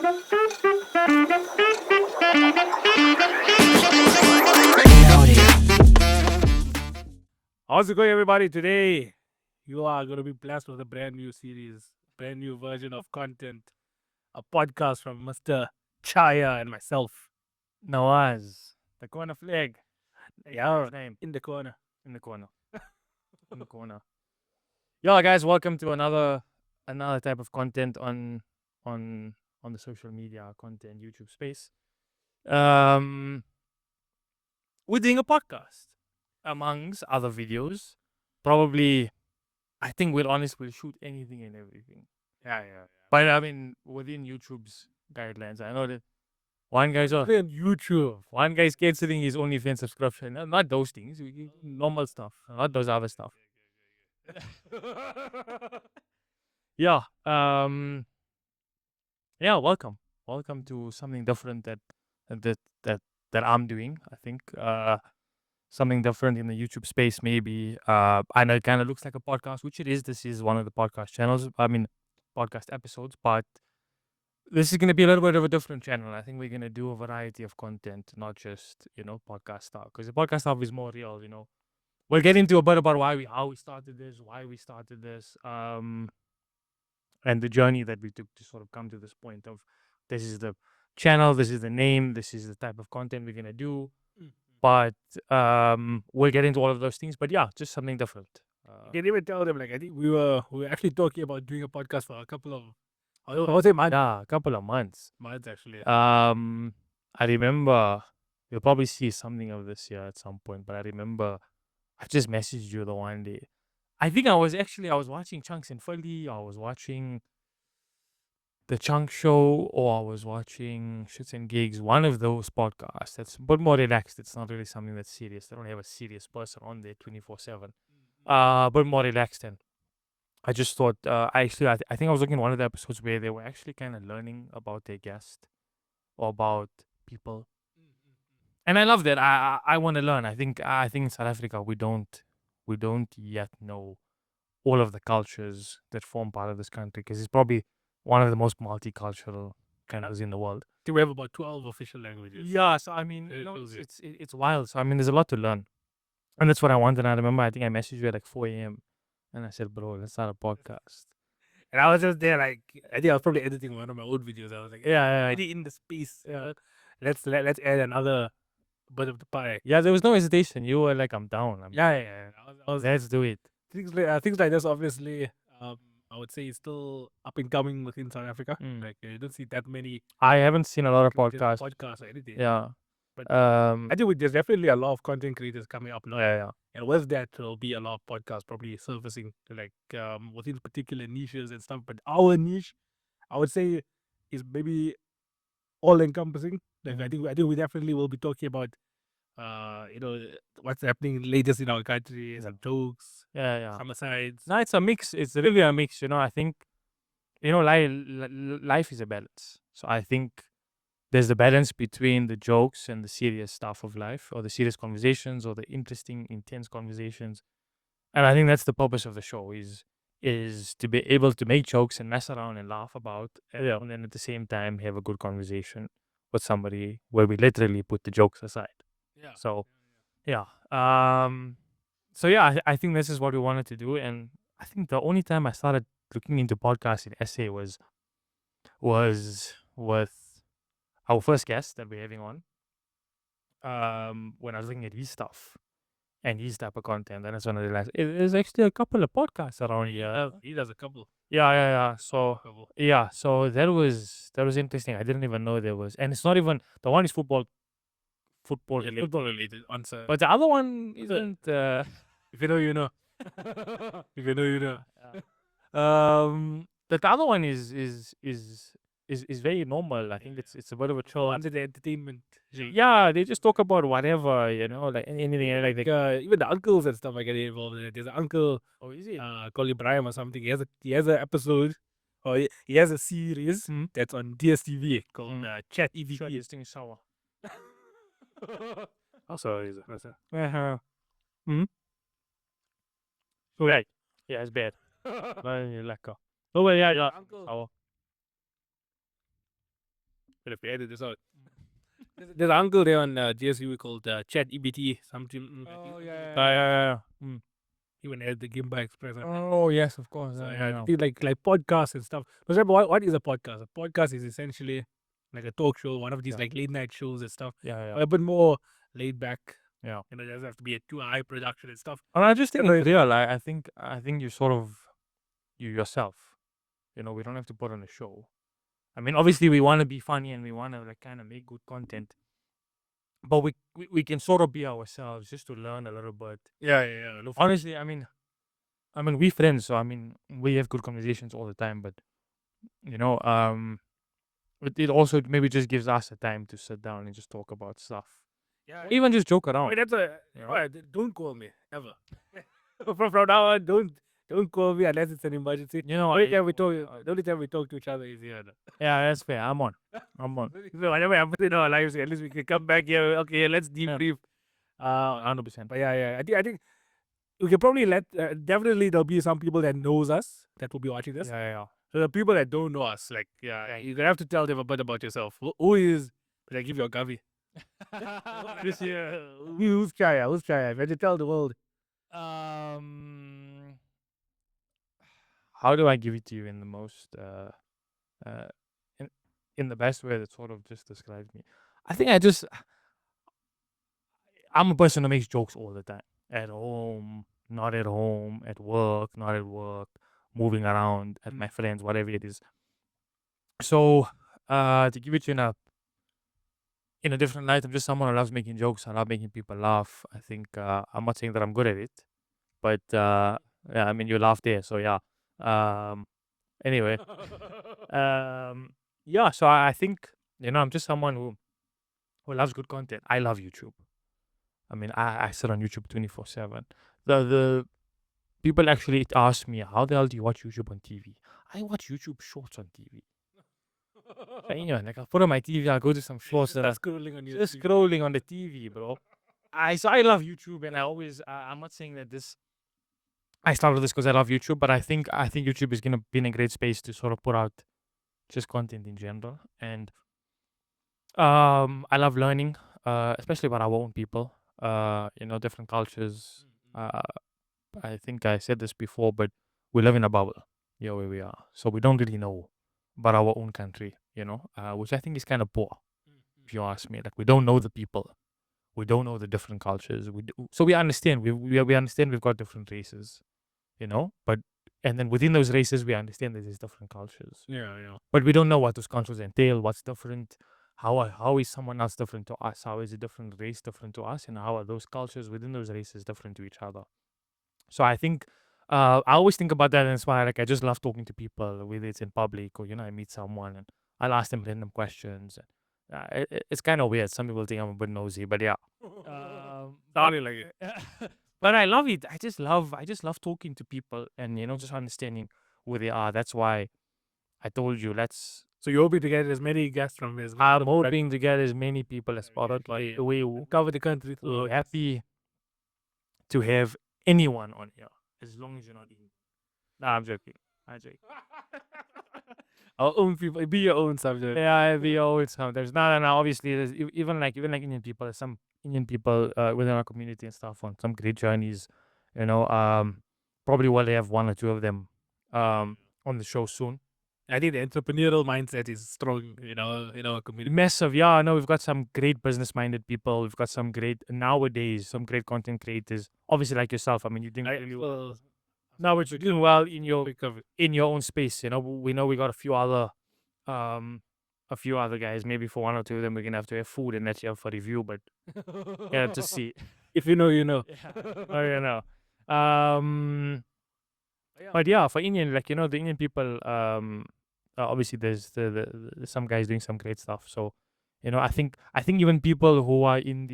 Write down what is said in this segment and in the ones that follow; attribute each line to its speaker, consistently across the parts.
Speaker 1: How's it going, everybody? Today, you are going to be blessed with a brand new series, brand new version of content, a podcast from Mr. Chaya and myself.
Speaker 2: Nawaz, the corner flag.
Speaker 1: Yeah,
Speaker 2: His name
Speaker 1: in the corner.
Speaker 2: in the corner. In the corner. Yo, guys, welcome to another type of content on the social media content YouTube space. Um, we're doing a podcast amongst other videos. Probably, I think we'll shoot anything and everything.
Speaker 1: Yeah.
Speaker 2: But I mean, within YouTube's guidelines, I know that one guy's on
Speaker 1: YouTube.
Speaker 2: One guy's canceling his OnlyFans subscription. Not those things. Normal stuff. Not those other stuff. Yeah. Yeah. Welcome. Welcome to something different that that I'm doing. I think something different in the YouTube space. Maybe. I know it kind of looks like a podcast, which it is. This is one of the podcast channels. I mean, podcast episodes, but this is going to be a little bit of a different channel. I think we're going to do a variety of content, not just, podcast stuff. Because the podcast stuff is more real, We'll get into a bit about how we started this, and the journey that we took to sort of come to this point of this is the channel, this is the name, this is the type of content we're going to do. But we'll get into all of those things. But yeah, just something different.
Speaker 1: You can even tell them, like, I think we were actually talking about doing a podcast for a couple of, I would say months.
Speaker 2: Yeah, a couple of months.
Speaker 1: Months, actually.
Speaker 2: I remember you'll probably see something of this here at some point, but I remember I just messaged you the one day. I think I was watching Chunks and Fully, I was watching the Chunk Show, or I was watching Shits and Gigs, one of those podcasts that's but more relaxed. It's not really something that's serious. They don't have a serious person on there 24/7. But more relaxed. And I just thought, I think I was looking at one of the episodes where they were actually kind of learning about their guest or about people. And I love that. I want to learn. I think in South Africa we don't yet know all of the cultures that form part of this country, because it's probably one of the most multicultural countries in the world.
Speaker 1: I think we have about 12 official languages.
Speaker 2: Yeah, so I mean,
Speaker 1: It shows you.
Speaker 2: it's wild. So I mean, there's a lot to learn, and that's what I wanted. And I remember I think I messaged you at like 4 a.m. and I said, "Bro, let's start a podcast."
Speaker 1: And I was just there, like, I think I was probably editing one of my old videos. I was like,
Speaker 2: Yeah.
Speaker 1: already in the space. Let's add another bit of the pie.
Speaker 2: Yeah, there was no hesitation. You were like, "I'm down.
Speaker 1: Yeah. I was
Speaker 2: Let's do it."
Speaker 1: things like this. Obviously, I would say it's still up and coming within South Africa. Like, you don't see that many
Speaker 2: I haven't seen a lot of
Speaker 1: creators,
Speaker 2: podcasts.
Speaker 1: podcasts or anything.
Speaker 2: Yeah.
Speaker 1: But
Speaker 2: Um.
Speaker 1: I think there's definitely a lot of content creators coming up now.
Speaker 2: Yeah.
Speaker 1: And with that, there'll be a lot of podcasts probably surfacing, like, within particular niches and stuff. But our niche, I would say, is maybe all encompassing. Like, I think we definitely will be talking about, what's happening latest in our country, some jokes,
Speaker 2: Yeah.
Speaker 1: homicides.
Speaker 2: No, it's a mix. It's really a mix. I think, life is a balance. So I think there's the balance between the jokes and the serious stuff of life, or the serious conversations, or the interesting, intense conversations. And I think that's the purpose of the show is to be able to make jokes and mess around and laugh about, and then at the same time have a good conversation with somebody where we literally put the jokes aside.
Speaker 1: Yeah.
Speaker 2: So yeah. I think this is what we wanted to do. And I think the only time I started looking into podcasts in SA was with our first guest that we're having on. When I was looking at his stuff and his type of content, and that's when I realized there's actually a couple of podcasts around here.
Speaker 1: He does a couple.
Speaker 2: Yeah. So
Speaker 1: Couple.
Speaker 2: yeah, so that was interesting. I didn't even know there was, and it's not even the one is football related.
Speaker 1: Football related answer.
Speaker 2: But the other one isn't.
Speaker 1: If you know, you know. If you know, you know.
Speaker 2: The other one is very normal. I think it's a bit of a chill.
Speaker 1: Under the entertainment.
Speaker 2: Yeah, they just talk about whatever, like anything, like
Speaker 1: Even the uncles and stuff I get involved in it. There's an uncle,
Speaker 2: oh, is it?
Speaker 1: called Ibrahim or something. He has an episode, or he has a series that's on DSTV called Chat EVP.
Speaker 2: Sure, this thing is sour.
Speaker 1: Also, is it?
Speaker 2: Right. Yeah, it's bad. Very lekker. Oh, well, yeah.
Speaker 1: Uncle.
Speaker 2: Sour.
Speaker 1: if we edit this out. There's an uncle there on GSU called Chat EBT. Something.
Speaker 2: Oh yeah.
Speaker 1: He went edit the Gimba Express.
Speaker 2: Oh yes, of course.
Speaker 1: So
Speaker 2: Yeah.
Speaker 1: I think like podcasts and stuff. For example, what is a podcast? A podcast is essentially like a talk show, one of these
Speaker 2: Yeah.
Speaker 1: like late night shows and stuff.
Speaker 2: Yeah.
Speaker 1: But a bit more laid back.
Speaker 2: Yeah.
Speaker 1: You know, it doesn't have to be a too high production and stuff.
Speaker 2: And I just think
Speaker 1: know
Speaker 2: it's real. I think you sort of you yourself. You know, we don't have to put on a show. I mean, obviously we want to be funny and we want to like kind of make good content, but we can sort of be ourselves just to learn a little bit.
Speaker 1: Yeah.
Speaker 2: Honestly, I mean, we friends, so I mean, we have good conversations all the time. But you know, it also maybe just gives us a time to sit down and just talk about stuff,
Speaker 1: Yeah.
Speaker 2: or even just joke around.
Speaker 1: Wait, that's a.
Speaker 2: You know?
Speaker 1: Alright, don't call me ever. from now on, don't call me unless it's an emergency.
Speaker 2: You know,
Speaker 1: the only time we talk to each other is here.
Speaker 2: yeah, that's fair. I'm on.
Speaker 1: So whenever I'm putting our lives, at least we can come back here. Okay, let's debrief.
Speaker 2: 100%.
Speaker 1: But yeah. I think we can probably definitely there'll be some people that knows us that will be watching this.
Speaker 2: Yeah.
Speaker 1: So the people that don't know us, like you're gonna have to tell them a bit about yourself. Who is? Like give you a gavi. This year, who's Chaya? Who's Chaya? You have to tell the world.
Speaker 2: How do I give it to you in the most in the best way that sort of just describes me? I think I'm a person who makes jokes all the time. At home, not at home, at work, not at work, moving around, at my friends, whatever it is. So to give it to you in a different light, I'm just someone who loves making jokes. I love making people laugh. I think I'm not saying that I'm good at it, but yeah, I mean you laugh there, so yeah. Anyway, yeah. So I think I'm just someone who loves good content. I love YouTube. I mean, I sit on YouTube 24/7. The people actually ask me, how the hell do you watch YouTube on TV? I watch YouTube shorts on TV. So, like I'll put on my TV, I'll go to some shorts and
Speaker 1: scrolling on
Speaker 2: just scrolling on the TV, bro. So I love YouTube, and I always I'm not saying that I started this because I love YouTube, but I think YouTube is gonna be in a great space to sort of put out just content in general. And I love learning, especially about our own people, different cultures. I think I said this before, but we live in a bubble here where we are, so we don't really know about our own country, which I think is kind of poor, if you ask me. Like, we don't know the people, we don't know the different cultures. So we understand we understand we've got different races, but and then within those races we understand that there's different cultures.
Speaker 1: Yeah.
Speaker 2: But we don't know what those cultures entail, what's different, how is someone else different to us, how is a different race different to us, and how are those cultures within those races different to each other. So I think I always think about that, and it's why I just love talking to people, whether it's in public or I meet someone and I'll ask them random questions. It's kind of weird. Some people think I'm a bit nosy, but yeah.
Speaker 1: Sounding like it.
Speaker 2: But I love it. I just love talking to people and just understanding who they are. That's why I told you
Speaker 1: So you're hoping to get as many guests from this?
Speaker 2: I'm hoping to get as many people as possible. But the way
Speaker 1: cover the country.
Speaker 2: we're happy to have anyone on here, as long as you're not in. Nah, I'm joking.
Speaker 1: Our own people. Be your own subject.
Speaker 2: Yeah, be your own subject. There's not, obviously, there's even like Indian people. There's some Indian people within our community and stuff on some great journeys. Probably will have one or two of them on the show soon.
Speaker 1: I think the entrepreneurial mindset is strong, in our community.
Speaker 2: Massive, yeah. I know we've got some great business-minded people. We've got some great great content creators. Obviously, like yourself. I mean, you think now what you're doing well in your own space. We know we got a few other guys. Maybe for one or two of them, we're gonna have to have food and let you have for review. But yeah, to see.
Speaker 1: If you know, you know.
Speaker 2: Yeah. But yeah, for Indian, the Indian people, obviously there's some guys doing some great stuff. So, I think even people who are in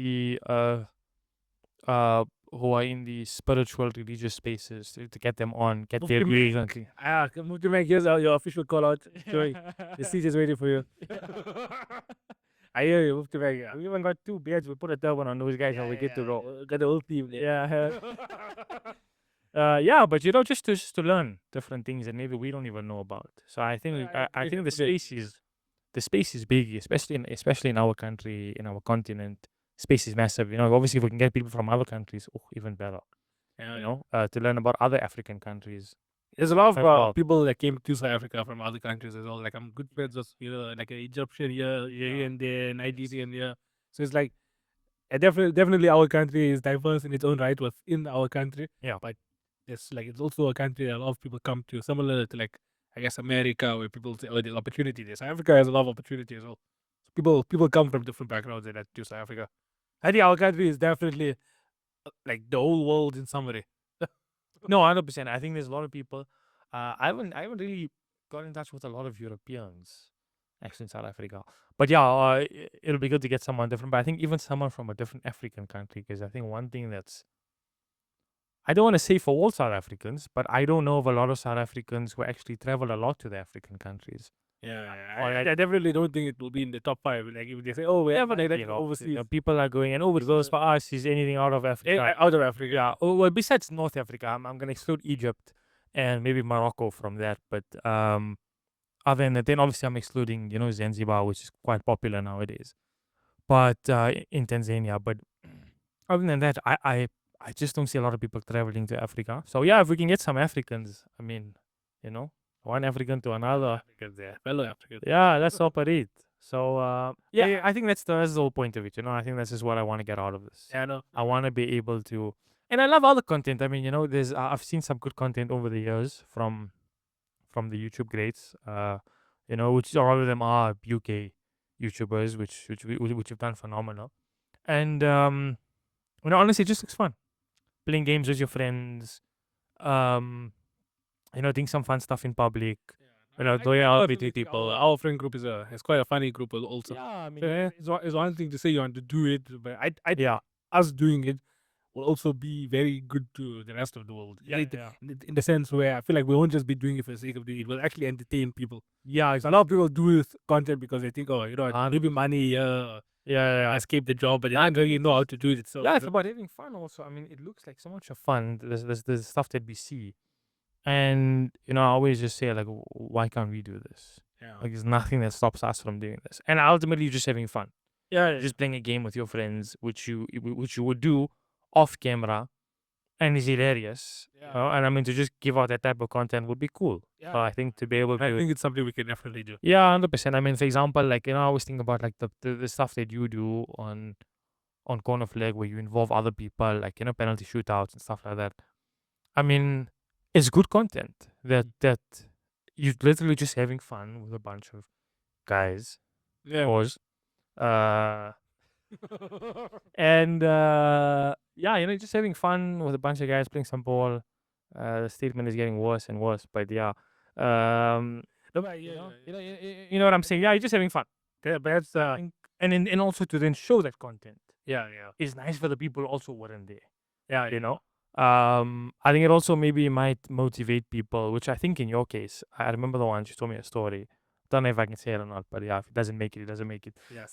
Speaker 2: the spiritual religious spaces to get them on, get their views on.
Speaker 1: Move to make your official call out. Joey, the seat is waiting for you. I hear you. Move to make. We even got 2 beards. We put a turban on those guys and we get to roll. Got the whole team there.
Speaker 2: Yeah, but just to learn different things that maybe we don't even know about. So I think I think the space is the space is big, especially in our country, in our continent. Space is massive. Obviously, if we can get people from other countries, even better.
Speaker 1: Yeah.
Speaker 2: To learn about other African countries.
Speaker 1: There's a lot
Speaker 2: as
Speaker 1: of
Speaker 2: well.
Speaker 1: people that came to South Africa from other countries as well. Like I'm good friends with like an Egyptian here,
Speaker 2: Yeah.
Speaker 1: and there, Nigerian here. So it's like definitely our country is diverse in its own right within our country.
Speaker 2: Yeah.
Speaker 1: But it's also a country that a lot of people come to, similar to like I guess America, where people say, oh, there's opportunity there. South Africa has a lot of opportunity as well. So people come from different backgrounds and that to South Africa. I think our country is definitely like the whole world in summary.
Speaker 2: No, 100%. I think there's a lot of people. I haven't really got in touch with a lot of Europeans actually in South Africa. But yeah, it'll be good to get someone different. But I think even someone from a different African country, because I think one thing that's I don't want to say for all South Africans, but I don't know of a lot of South Africans who actually travel a lot to the African countries.
Speaker 1: I definitely don't think it will be in the top 5. Like if they say, oh, we have an overseas,
Speaker 2: People are going, and overseas for us is anything out of Africa.
Speaker 1: out of Africa.
Speaker 2: Yeah. Well, besides North Africa, I'm going to exclude Egypt and maybe Morocco from that. But other than that, then obviously I'm excluding, Zanzibar, which is quite popular nowadays. But in Tanzania. But other than that, I just don't see a lot of people traveling to Africa. So yeah, if we can get some Africans, I mean, one African to another.
Speaker 1: Africans, yeah, fellow Africans.
Speaker 2: Yeah, let's operate. So yeah, I think that's the whole point of it. I think that's just what I want to get out of this.
Speaker 1: Yeah, no.
Speaker 2: I want to be able to, and I love other content. I mean, there's I've seen some good content over the years from the YouTube greats. Which a lot of them are UK YouTubers, which have done phenomenal. And honestly, it just looks fun. Playing games with your friends, doing some fun stuff in public. Doing out between people.
Speaker 1: Our friend group is quite a funny group also.
Speaker 2: Yeah, I mean,
Speaker 1: So, it's one thing to say you want to do it, but us doing it will also be very good to the rest of the world.
Speaker 2: Yeah.
Speaker 1: In the sense where I feel like we won't just be doing it for the sake of doing it. We'll actually entertain people.
Speaker 2: Yeah,
Speaker 1: So a lot of people do content because they think, oh, maybe money,
Speaker 2: yeah,
Speaker 1: escape the job, but they don't really know how to do it. So
Speaker 2: yeah, it's about having fun also. I mean, it looks like so much of fun. There's stuff that we see. And, I always just say, like, why can't we do this?
Speaker 1: Yeah.
Speaker 2: Like, there's nothing that stops us from doing this. And ultimately, you're just having fun.
Speaker 1: Yeah.
Speaker 2: You're just playing a game with your friends, which you would do off camera, and is hilarious.
Speaker 1: Yeah.
Speaker 2: And I mean, to just give out that type of content would be cool.
Speaker 1: Yeah.
Speaker 2: So I think to be able to...
Speaker 1: I think it's something we can definitely do.
Speaker 2: Yeah, 100%. I mean, for example, like, I always think about, like, the stuff that you do on Corner Flag, where you involve other people, like, penalty shootouts and stuff like that. I mean, it's good content that you're literally just having fun with a bunch of guys.
Speaker 1: Yeah.
Speaker 2: Pause. And yeah, just having fun with a bunch of guys playing some ball. The statement is getting worse and worse, but yeah. You know what I'm saying? Yeah, you're just having fun.
Speaker 1: Yeah, but that's
Speaker 2: and also to then show that content.
Speaker 1: Yeah.
Speaker 2: It's nice for the people who also weren't there.
Speaker 1: Yeah.
Speaker 2: I think it also maybe might motivate people, which I think in your case, I remember the one you told me a story. Don't know if I can say it or not, but yeah, if it doesn't make it, it doesn't make it.
Speaker 1: Yeah.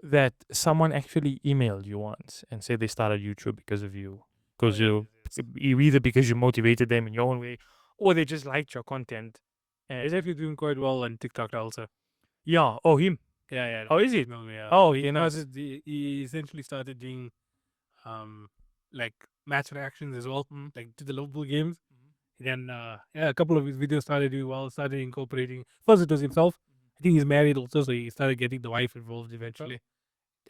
Speaker 2: That someone actually emailed you once and said they started YouTube because of you, because either because you motivated them in your own way, or they just liked your content.
Speaker 1: And he's actually doing quite well on TikTok also.
Speaker 2: Yeah. Oh, him.
Speaker 1: Yeah.
Speaker 2: Oh, is it?
Speaker 1: Yeah.
Speaker 2: Oh,
Speaker 1: he essentially started doing like match reactions as well, like to the Liverpool games. Then a couple of his videos started doing well, started incorporating. First it was himself. I think he's married also, so he started getting the wife involved eventually.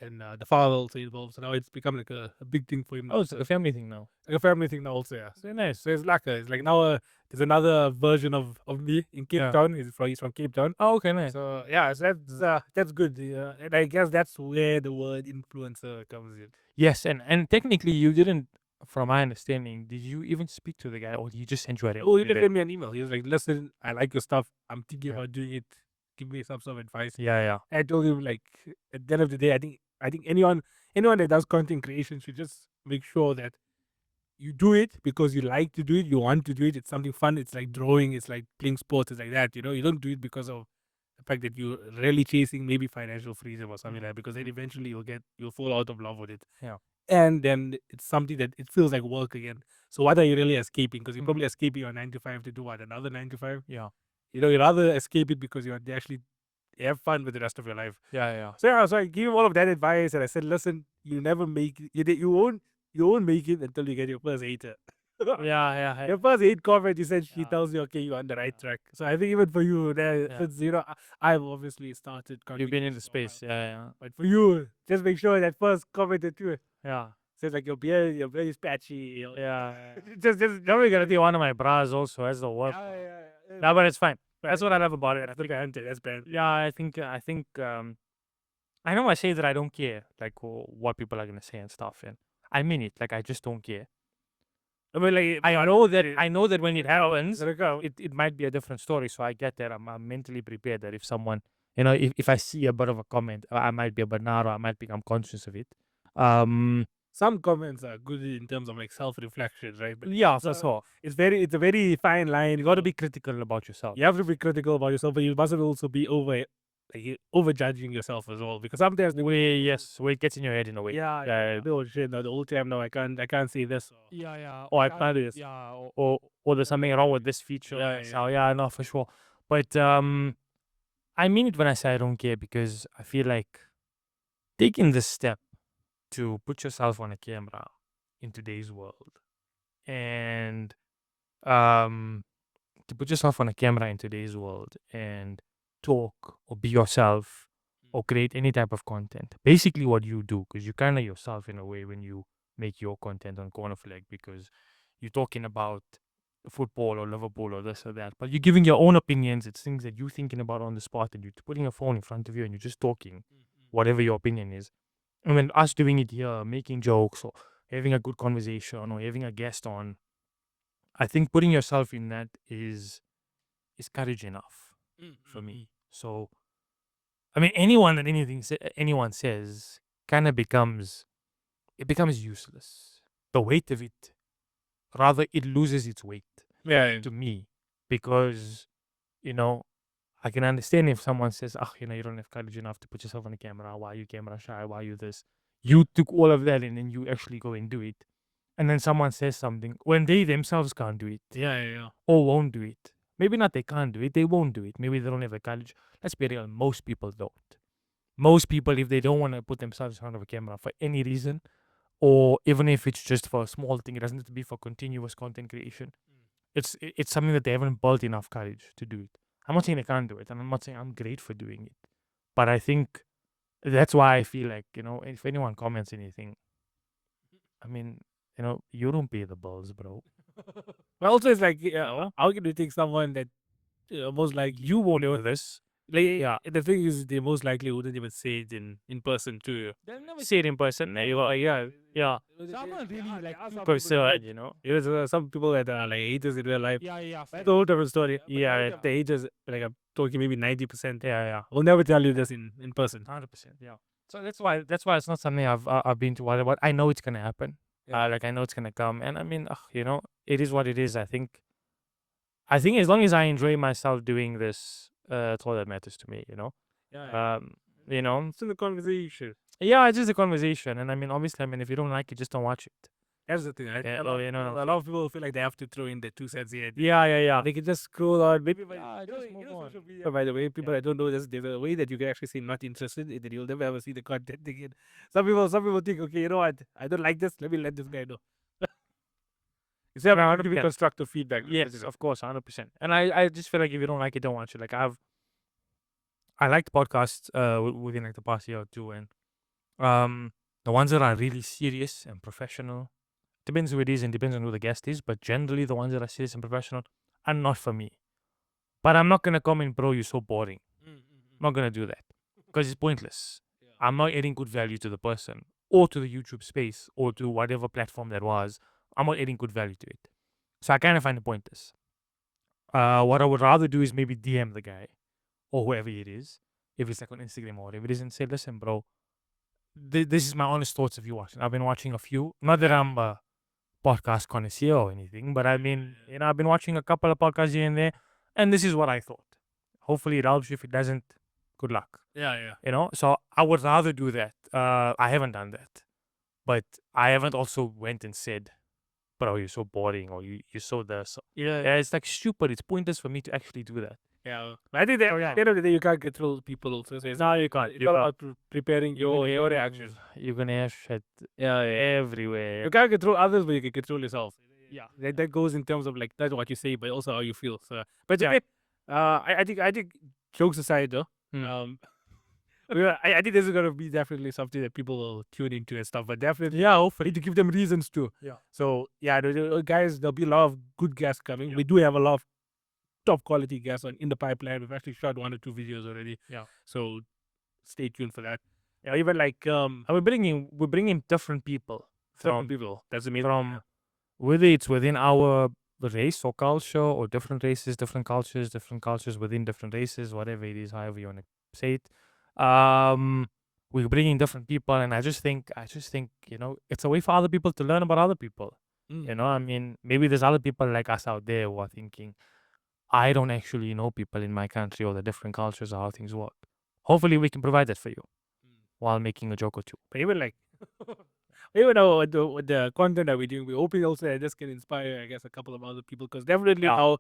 Speaker 1: And the father also involved. So now it's become like a big thing for him.
Speaker 2: Oh, it's a family thing now.
Speaker 1: Like a family thing now also, yeah.
Speaker 2: Very nice.
Speaker 1: So it's like now there's another version of me in Cape Town. He's from Cape Town.
Speaker 2: Oh, okay, nice.
Speaker 1: So yeah, so that's good. And I guess that's where the word influencer comes in.
Speaker 2: Yes, and technically you didn't, from my understanding, did you even speak to the guy, or he just sent you a
Speaker 1: Oh, he did send me an email. He was like, listen, I like your stuff. I'm thinking about doing it. Give me some sort of advice.
Speaker 2: Yeah.
Speaker 1: I told him, like, at the end of the day, I think anyone that does content creation should just make sure that you do it because you like to do it, you want to do it. It's something fun. It's like drawing. It's like playing sports. It's like that. You don't do it because of the fact that you're really chasing maybe financial freedom or something like that. Because then eventually you'll fall out of love with it.
Speaker 2: Yeah.
Speaker 1: And then it's something that it feels like work again. So what are you really escaping? Because you're probably escaping your 9 to 5 to do what, another 9 to 5?
Speaker 2: Yeah.
Speaker 1: You know, you rather escape it because you want to actually have fun with the rest of your life.
Speaker 2: Yeah.
Speaker 1: So I gave him all of that advice, and I said, listen, you never make it. You won't make it until you get your first hater.
Speaker 2: Yeah.
Speaker 1: Your first hate comment, she
Speaker 2: Yeah.
Speaker 1: tells you, okay, you're on the right track. So I think even for you,
Speaker 2: Yeah.
Speaker 1: since I've obviously started.
Speaker 2: You've been in the
Speaker 1: for a while,
Speaker 2: space. Yeah.
Speaker 1: but for you, just make sure that first comment that you
Speaker 2: Yeah.
Speaker 1: says like your beard is patchy.
Speaker 2: Yeah.
Speaker 1: Just
Speaker 2: Probably gonna be one of my bras also as the work. No, but it's fine. That's what I love about it.
Speaker 1: I think I hunted. That's bad.
Speaker 2: Yeah, I think I know I say that I don't care like what people are gonna say and stuff, and I mean it. Like I just don't care.
Speaker 1: I mean, like
Speaker 2: I know that when it happens,
Speaker 1: There you go.
Speaker 2: it might be a different story. So I get that. I'm mentally prepared that if someone, if I see a bit of a comment, I might be a bit narrow. I might become conscious of it.
Speaker 1: Some comments are good in terms of like self-reflection, right? But
Speaker 2: Yeah, that's all.
Speaker 1: it's a very fine line.
Speaker 2: You got to be critical about yourself.
Speaker 1: You have to be critical about yourself, but you mustn't also be over judging yourself as well. Because sometimes
Speaker 2: Where it gets in your head in a way.
Speaker 1: oh shit, no, the whole time no, I can't say this.
Speaker 2: Yeah.
Speaker 1: Or I can't do this.
Speaker 2: Yeah, or there's something wrong with this feature.
Speaker 1: Yeah,
Speaker 2: So yeah, no, for sure. But I mean it when I say I don't care because I feel like taking this step to put yourself on a camera in today's world and um to put yourself on a camera in today's world and talk or be yourself or create any type of content. Basically what you do, because you kind of yourself in a way when you make your content on Corner Flag, because you're talking about football or Liverpool or this or that, but you're giving your own opinions. It's things that you're thinking about on the spot, and you're putting a phone in front of you and you're just talking whatever your opinion is. And then us doing it here, making jokes or having a good conversation or having a guest on, I think putting yourself in that is courage enough for me. So, I mean, anyone that anyone says kind of becomes useless. The weight of it, rather, it loses its weight
Speaker 1: Yeah,
Speaker 2: to me, because you know I can understand if someone says, "Ah, you don't have courage enough to put yourself on the camera. Why are you camera shy? Why are you this?" You took all of that and then you actually go and do it, and then someone says something when they themselves can't do it.
Speaker 1: yeah.
Speaker 2: Or won't do it. Maybe not they can't do it, they won't do it. Maybe they don't have the courage. Let's be real, most people don't. Most people, if they don't want to put themselves in front of a camera for any reason, or even if it's just for a small thing, it doesn't have to be for continuous content creation. It's something that they haven't built enough courage to do it. I'm not saying they can't do it, and I'm not saying I'm great for doing it. But I think that's why I feel like, if anyone comments anything, I mean, you don't pay the bills, bro.
Speaker 1: But also, it's like, how can you take someone that most like
Speaker 2: You won't know this.
Speaker 1: yeah. The thing is, they most likely wouldn't even say it in person to you.
Speaker 2: They'll never see it in person. Yeah. Someone really like person,
Speaker 1: Some people that are like haters in real life.
Speaker 2: Yeah.
Speaker 1: That's a whole different story.
Speaker 2: Yeah.
Speaker 1: The haters, like I'm talking maybe 90%.
Speaker 2: Yeah.
Speaker 1: Will never tell you this in person.
Speaker 2: 100%. Yeah. So that's why it's not something I've been to worry about. I know it's gonna happen. Like I know it's gonna come, and I mean, it is what it is. I think as long as I enjoy myself doing this, that's all that matters to me.
Speaker 1: Yeah. It's in the conversation.
Speaker 2: Yeah, it's just a conversation, and I mean, obviously, if you don't like it, just don't watch it.
Speaker 1: That's the thing. Right?
Speaker 2: Yeah,
Speaker 1: A lot of people feel like they have to throw in their 2 cents here.
Speaker 2: Yeah.
Speaker 1: They can just scroll on. Maybe
Speaker 2: Just move on.
Speaker 1: social media, by the way, people that don't know this, there's a way that you can actually say not interested, and then you'll never ever see the content again. Some people think, okay, you know what? I don't like this. Let me let this guy know. Instead of giving constructive feedback.
Speaker 2: Yes, of course, 100%. And I just feel like if you don't like it, don't watch it. Like I liked podcasts within like the past year or two, and the ones that are really serious and professional, depends who it is and depends on who the guest is, but generally the ones that are serious and professional are not for me. But I'm not gonna comment, bro, you're so boring. I'm not gonna do that because it's pointless. I'm not adding good value to the person or to the YouTube space or to whatever platform that was. I'm not adding good value to it. So I kind of find it pointless. What I would rather do is maybe DM the guy or whoever it is, if it's like on Instagram or whatever it is, and say, listen, bro, this is my honest thoughts of you watching. I've been watching a few. Not that I'm a podcast connoisseur or anything, but I mean, I've been watching a couple of podcasts here and there, and this is what I thought. Hopefully it helps you. If it doesn't, good luck.
Speaker 1: Yeah.
Speaker 2: So I would rather do that. I haven't done that, but I haven't also went and said, bro, you're so boring or you're so this. Yeah, it's like stupid. It's pointless for me to actually do that.
Speaker 1: Yeah, but I think that at the end of the day, you can't control people also. So it's
Speaker 2: No, you can't.
Speaker 1: it's all about preparing your reaction.
Speaker 2: You're gonna have shit
Speaker 1: Yeah, yeah.
Speaker 2: everywhere.
Speaker 1: You can't control others, but you can control yourself.
Speaker 2: Yeah.
Speaker 1: That goes in terms of like that's what you say, but also how you feel. So, but
Speaker 2: Yeah.
Speaker 1: okay, I think jokes aside though,
Speaker 2: Mm.
Speaker 1: I think this is gonna be definitely something that people will tune into and stuff. But definitely,
Speaker 2: Yeah,
Speaker 1: need
Speaker 2: hopefully.
Speaker 1: to give them reasons too.
Speaker 2: Yeah.
Speaker 1: So yeah, guys, there'll be a lot of good guests coming.
Speaker 2: Yeah.
Speaker 1: We do have a lot of top quality guests in the pipeline. We've actually shot 1 or 2 videos already.
Speaker 2: Yeah.
Speaker 1: So stay tuned for that. Yeah, even like
Speaker 2: And we're bringing different people
Speaker 1: some people. That's amazing.
Speaker 2: from whether it's within our race or culture or different races, different cultures within different races, whatever it is, however you want to say it. We're bringing different people, and I just think, it's a way for other people to learn about other people.
Speaker 1: Mm.
Speaker 2: You know, I mean, maybe there's other people like us out there who are thinking, I don't actually know people in my country or the different cultures or how things work. Hopefully, we can provide that for you while making a joke or two.
Speaker 1: But even like, even though with the content that we're doing, we're hoping also that this can inspire, I guess, a couple of other people. Because definitely now,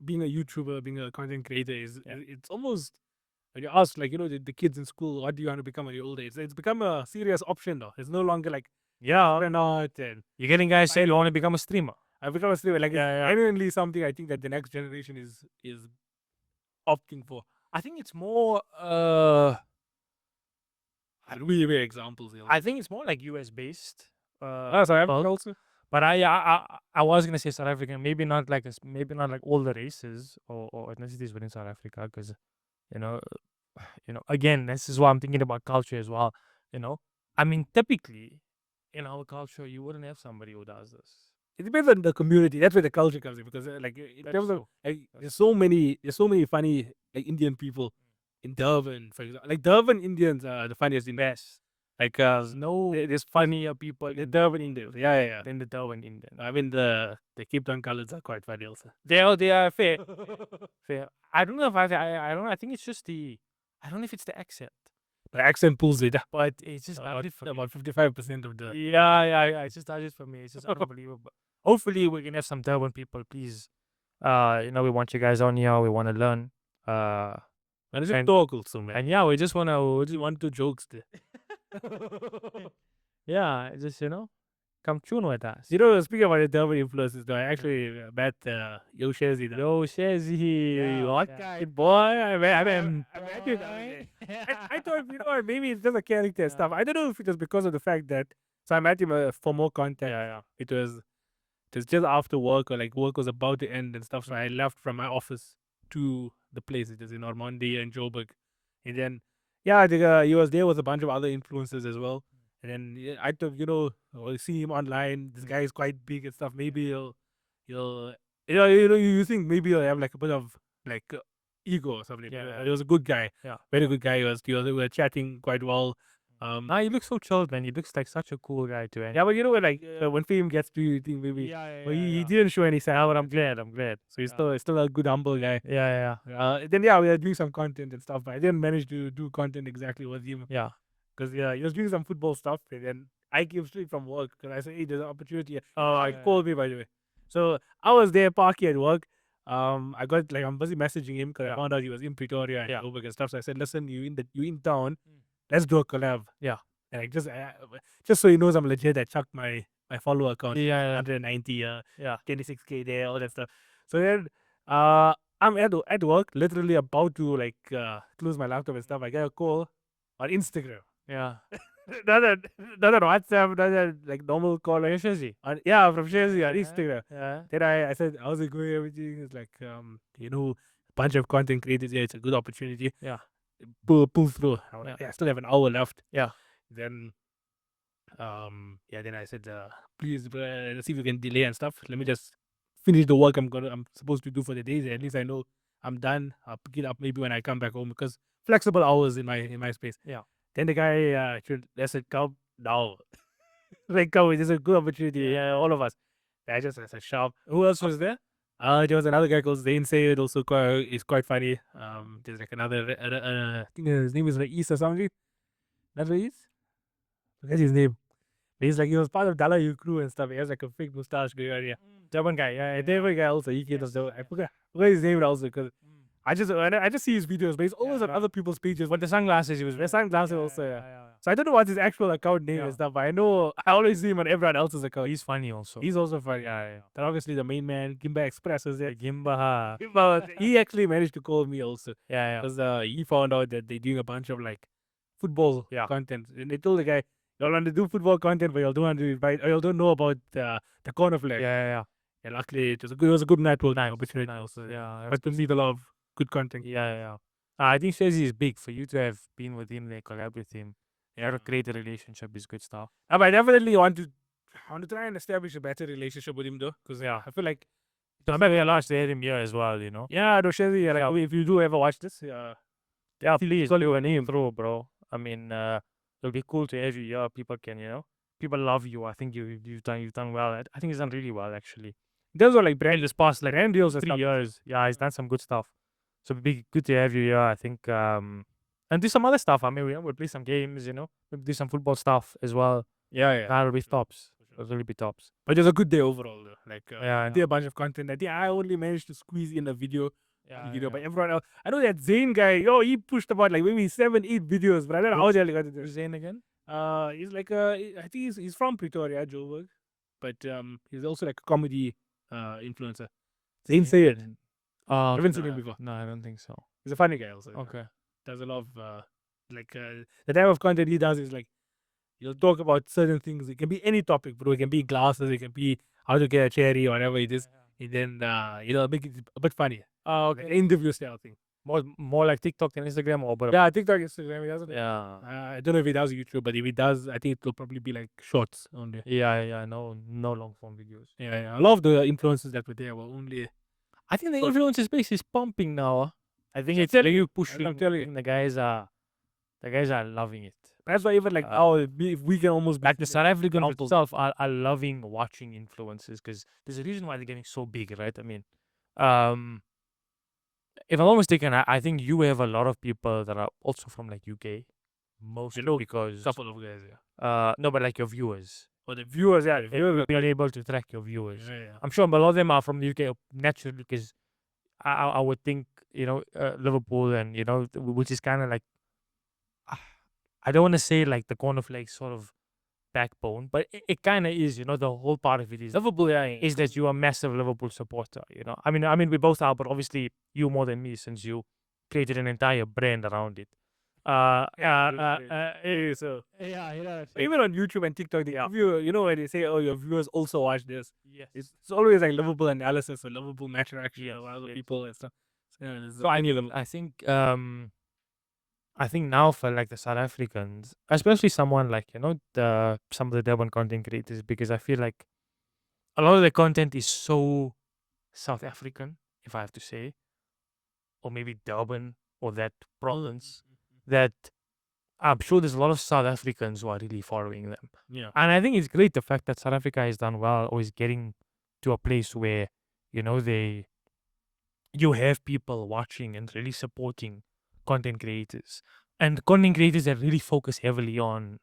Speaker 1: being a YouTuber, being a content creator it's almost when you ask like the kids in school, what do you want to become when you're older? It's become a serious option though. It's no longer like
Speaker 2: Yeah,
Speaker 1: or not. And
Speaker 2: you're getting guys say you want to become a streamer.
Speaker 1: I become a streamer. Like it's
Speaker 2: Yeah.
Speaker 1: genuinely something I think that the next generation is opting for.
Speaker 2: I think it's more.
Speaker 1: And we examples here.
Speaker 2: I think it's more like US based.
Speaker 1: South Africa
Speaker 2: people.
Speaker 1: also.
Speaker 2: But I was gonna say South African. Maybe not like maybe not like all the races or ethnicities within South Africa, because you know, again, this is why I'm thinking about culture as well. I mean, typically in our culture, you wouldn't have somebody who does this.
Speaker 1: It depends on the community. That's where the culture comes in because, like, in
Speaker 2: That's
Speaker 1: terms of
Speaker 2: true.
Speaker 1: like, there's so many funny like Indian people in Durban, for example. Like Durban Indians are the funniest in
Speaker 2: Best.
Speaker 1: like
Speaker 2: No
Speaker 1: there's
Speaker 2: funnier people
Speaker 1: the Durban Indians. Yeah.
Speaker 2: than the Durban Indian.
Speaker 1: I mean the Cape Town colors are quite funny also.
Speaker 2: They are fair. Fair. I don't know if I don't know. I think it's just I don't know if it's the accent,
Speaker 1: The accent pulls it,
Speaker 2: but it's just does it for me.
Speaker 1: about 55% of the.
Speaker 2: Yeah. It just does it for me. It's just unbelievable. Hopefully, we can have some Durban people, please. We want you guys on here. We want to learn.
Speaker 1: And it's just
Speaker 2: And-
Speaker 1: talk also, man.
Speaker 2: And yeah, we just want to.
Speaker 1: Just one two jokes there.
Speaker 2: Yeah, just come tune with us.
Speaker 1: Speaking about the Durban influences, though, I actually met Yo Shazzy.
Speaker 2: Yo, Shazzy,
Speaker 1: Yeah,
Speaker 2: what
Speaker 1: yeah.
Speaker 2: guy, boy? I mean,
Speaker 1: I met you the other day. I thought, maybe it's just a character and stuff. I don't know if it was because of the fact that. So I met him for more content.
Speaker 2: Yeah.
Speaker 1: It was just after work or like work was about to end and stuff. So I left from my office to the place. It is in Normandy and Joburg. And then, yeah, I think he was there with a bunch of other influencers as well. And then I thought, I see him online. This guy is quite big and stuff. Maybe he'll you think maybe he'll have like a bit of like ego or something.
Speaker 2: Yeah.
Speaker 1: He was a good guy.
Speaker 2: Yeah.
Speaker 1: Very good guy. We were chatting quite well.
Speaker 2: Nah, he looks so chilled, man. He looks like such a cool guy too.
Speaker 1: Yeah, but when fame gets to you, you think maybe.
Speaker 2: Yeah.
Speaker 1: But he didn't show any sign.
Speaker 2: But I'm glad.
Speaker 1: So he's still a good humble guy.
Speaker 2: Yeah.
Speaker 1: Then we are doing some content and stuff, but I didn't manage to do content exactly with him
Speaker 2: Yeah.
Speaker 1: because he was doing some football stuff, and then I came straight from work because I said, "Hey, there's an opportunity." Here."
Speaker 2: Yeah.
Speaker 1: Called me by the way. So I was there parking at work. I got I'm busy messaging him because I found out he was in Pretoria and Joburg and stuff. So I said, "Listen, you in town? Let's do a collab."
Speaker 2: Yeah.
Speaker 1: And like just so he knows I'm legit, I chucked my follower account.
Speaker 2: Yeah.
Speaker 1: 190,
Speaker 2: Yeah.
Speaker 1: 26K there, all that stuff. So then I'm at work, literally about to like close my laptop and stuff. I get a call on Instagram.
Speaker 2: Yeah.
Speaker 1: not on WhatsApp, not on like normal call. Like,
Speaker 2: Shazzy.
Speaker 1: from Shazzy on Instagram.
Speaker 2: Yeah.
Speaker 1: Then I said, how's it going? Everything is like a bunch of content creators here. It's a good opportunity.
Speaker 2: Yeah.
Speaker 1: Pull through. I still have an hour left.
Speaker 2: Yeah.
Speaker 1: Then then I said, please, let's see if you can delay and stuff. Let me just finish the work I'm supposed to do for the day. At least I know I'm done. I'll pick it up maybe when I come back home because flexible hours in my space.
Speaker 2: Yeah.
Speaker 1: Then the guy I said, come now. Like, come, this is a good opportunity. Yeah, all of us. I said, sharp.
Speaker 2: Who else was there?
Speaker 1: There was another guy called Zayn Sayed, also is quite funny. There's like another, I think his name is Rais or something. That's Rais? Forget his name. But he was part of Dala crew and stuff. He has like a fake mustache going on here. Durban guy, yeah. Durban guy also. He came I forgot his name also because I just see his videos, but he's always on other people's pages.
Speaker 2: But the sunglasses, he was
Speaker 1: The
Speaker 2: wearing.
Speaker 1: sunglasses also, yeah.
Speaker 2: Yeah.
Speaker 1: So I don't know what his actual account name
Speaker 2: Yeah.
Speaker 1: and stuff, but I know I always see him on everyone else's account.
Speaker 2: He's funny also.
Speaker 1: He's also funny.
Speaker 2: Yeah.
Speaker 1: Then obviously the main man, Gimba Express, is there.
Speaker 2: Gimba.
Speaker 1: But he actually managed to call me also
Speaker 2: Yeah.
Speaker 1: because he found out that they're doing a bunch of like football content, and they told the guy, "Y'all want to do football content, but y'all don't want to invite, or y'all don't know about the corner flag."
Speaker 2: Yeah.
Speaker 1: And luckily, it was a good networking
Speaker 2: Nice.
Speaker 1: opportunity
Speaker 2: Nice.
Speaker 1: also.
Speaker 2: Yeah.
Speaker 1: But to meet a lot of good content.
Speaker 2: Yeah. I think Shazzy is big for you to have been with him, they collab with him. You have to create a relationship is good stuff.
Speaker 1: But I definitely want to try and establish a better relationship with him though, because I feel like
Speaker 2: So maybe I lost to him here as well, you know.
Speaker 1: yeah, Doshezi, like if you do ever watch this,
Speaker 2: Please call you a name through, bro. I mean, it'll be cool to have you here. People can, people love you. I think you've done well. I think he's done really well actually.
Speaker 1: those are like
Speaker 2: In this past like
Speaker 1: brand deals and
Speaker 2: 3
Speaker 1: stuff.
Speaker 2: years. Yeah, he's done some good stuff. So it'd be good to have you here. I think and do some other stuff. I mean, we'll play some games, maybe do some football stuff as well.
Speaker 1: Yeah.
Speaker 2: That'll be tops. That'll really be tops.
Speaker 1: But it was a good day overall though. Like
Speaker 2: Yeah.
Speaker 1: did a bunch of content. I think I only managed to squeeze in a video.
Speaker 2: Yeah.
Speaker 1: But everyone else, I know that Zane guy, he pushed about like maybe 7-8 videos, but I don't know how the hell he got it.
Speaker 2: Who's Zane again?
Speaker 1: He's like I think he's from Pretoria, Joburg, but he's also like a comedy influencer. Zane Sayed.
Speaker 2: Oh,
Speaker 1: Haven't seen him before.
Speaker 2: No, I don't think so.
Speaker 1: He's a funny guy also.
Speaker 2: Okay.
Speaker 1: Does a lot of the type of content he does is like he'll talk about certain things. It can be any topic, bro. It can be glasses. It can be how to get a cherry or whatever it is. And then make it a bit funny.
Speaker 2: Oh,
Speaker 1: Like an interview style thing.
Speaker 2: More like TikTok and Instagram or but
Speaker 1: Yeah, TikTok, Instagram, he doesn't.
Speaker 2: yeah.
Speaker 1: I don't know if he does YouTube, but if he does, I think it'll probably be like shorts only.
Speaker 2: Yeah. No long form videos.
Speaker 1: Yeah. A lot of the influencers that were there were only.
Speaker 2: I think the influencer space is pumping now. I think it's
Speaker 1: telling
Speaker 2: you pushing.
Speaker 1: I'm telling you.
Speaker 2: The guys are loving it.
Speaker 1: That's why even like now, if we can almost
Speaker 2: Like the South Africans themselves are loving watching influencers because there's a reason why they're getting so big, right? I mean, if I'm not mistaken, I think you have a lot of people that are also from like UK, mostly because
Speaker 1: couple of guys,
Speaker 2: no, but like your viewers.
Speaker 1: Or the viewers,
Speaker 2: You're able to track your viewers.
Speaker 1: Yeah.
Speaker 2: I'm sure a lot of them are from the UK naturally because I would think Liverpool and which is kind of like I don't want to say like the corner flag sort of backbone, but it kind of is. The whole part of it is
Speaker 1: Liverpool.
Speaker 2: is that you're a massive Liverpool supporter. I mean we both are, but obviously you more than me since you created an entire brand around it.
Speaker 1: So
Speaker 2: Yeah.
Speaker 1: even on YouTube and TikTok, they give you, when they say, "Oh, your viewers also watch this,"
Speaker 2: Yes.
Speaker 1: it's always like Liverpool analysis or Liverpool match reaction or other people and stuff. So
Speaker 2: I think now for like the South Africans, especially someone like some of the Durban content creators, because I feel like a lot of the content is so South African, if I have to say, or maybe Durban or that province, that I'm sure there's a lot of South Africans who are really following them.
Speaker 1: Yeah.
Speaker 2: And I think it's great the fact that South Africa has done well or is getting to a place where, you have people watching and really supporting content creators. And content creators that really focus heavily on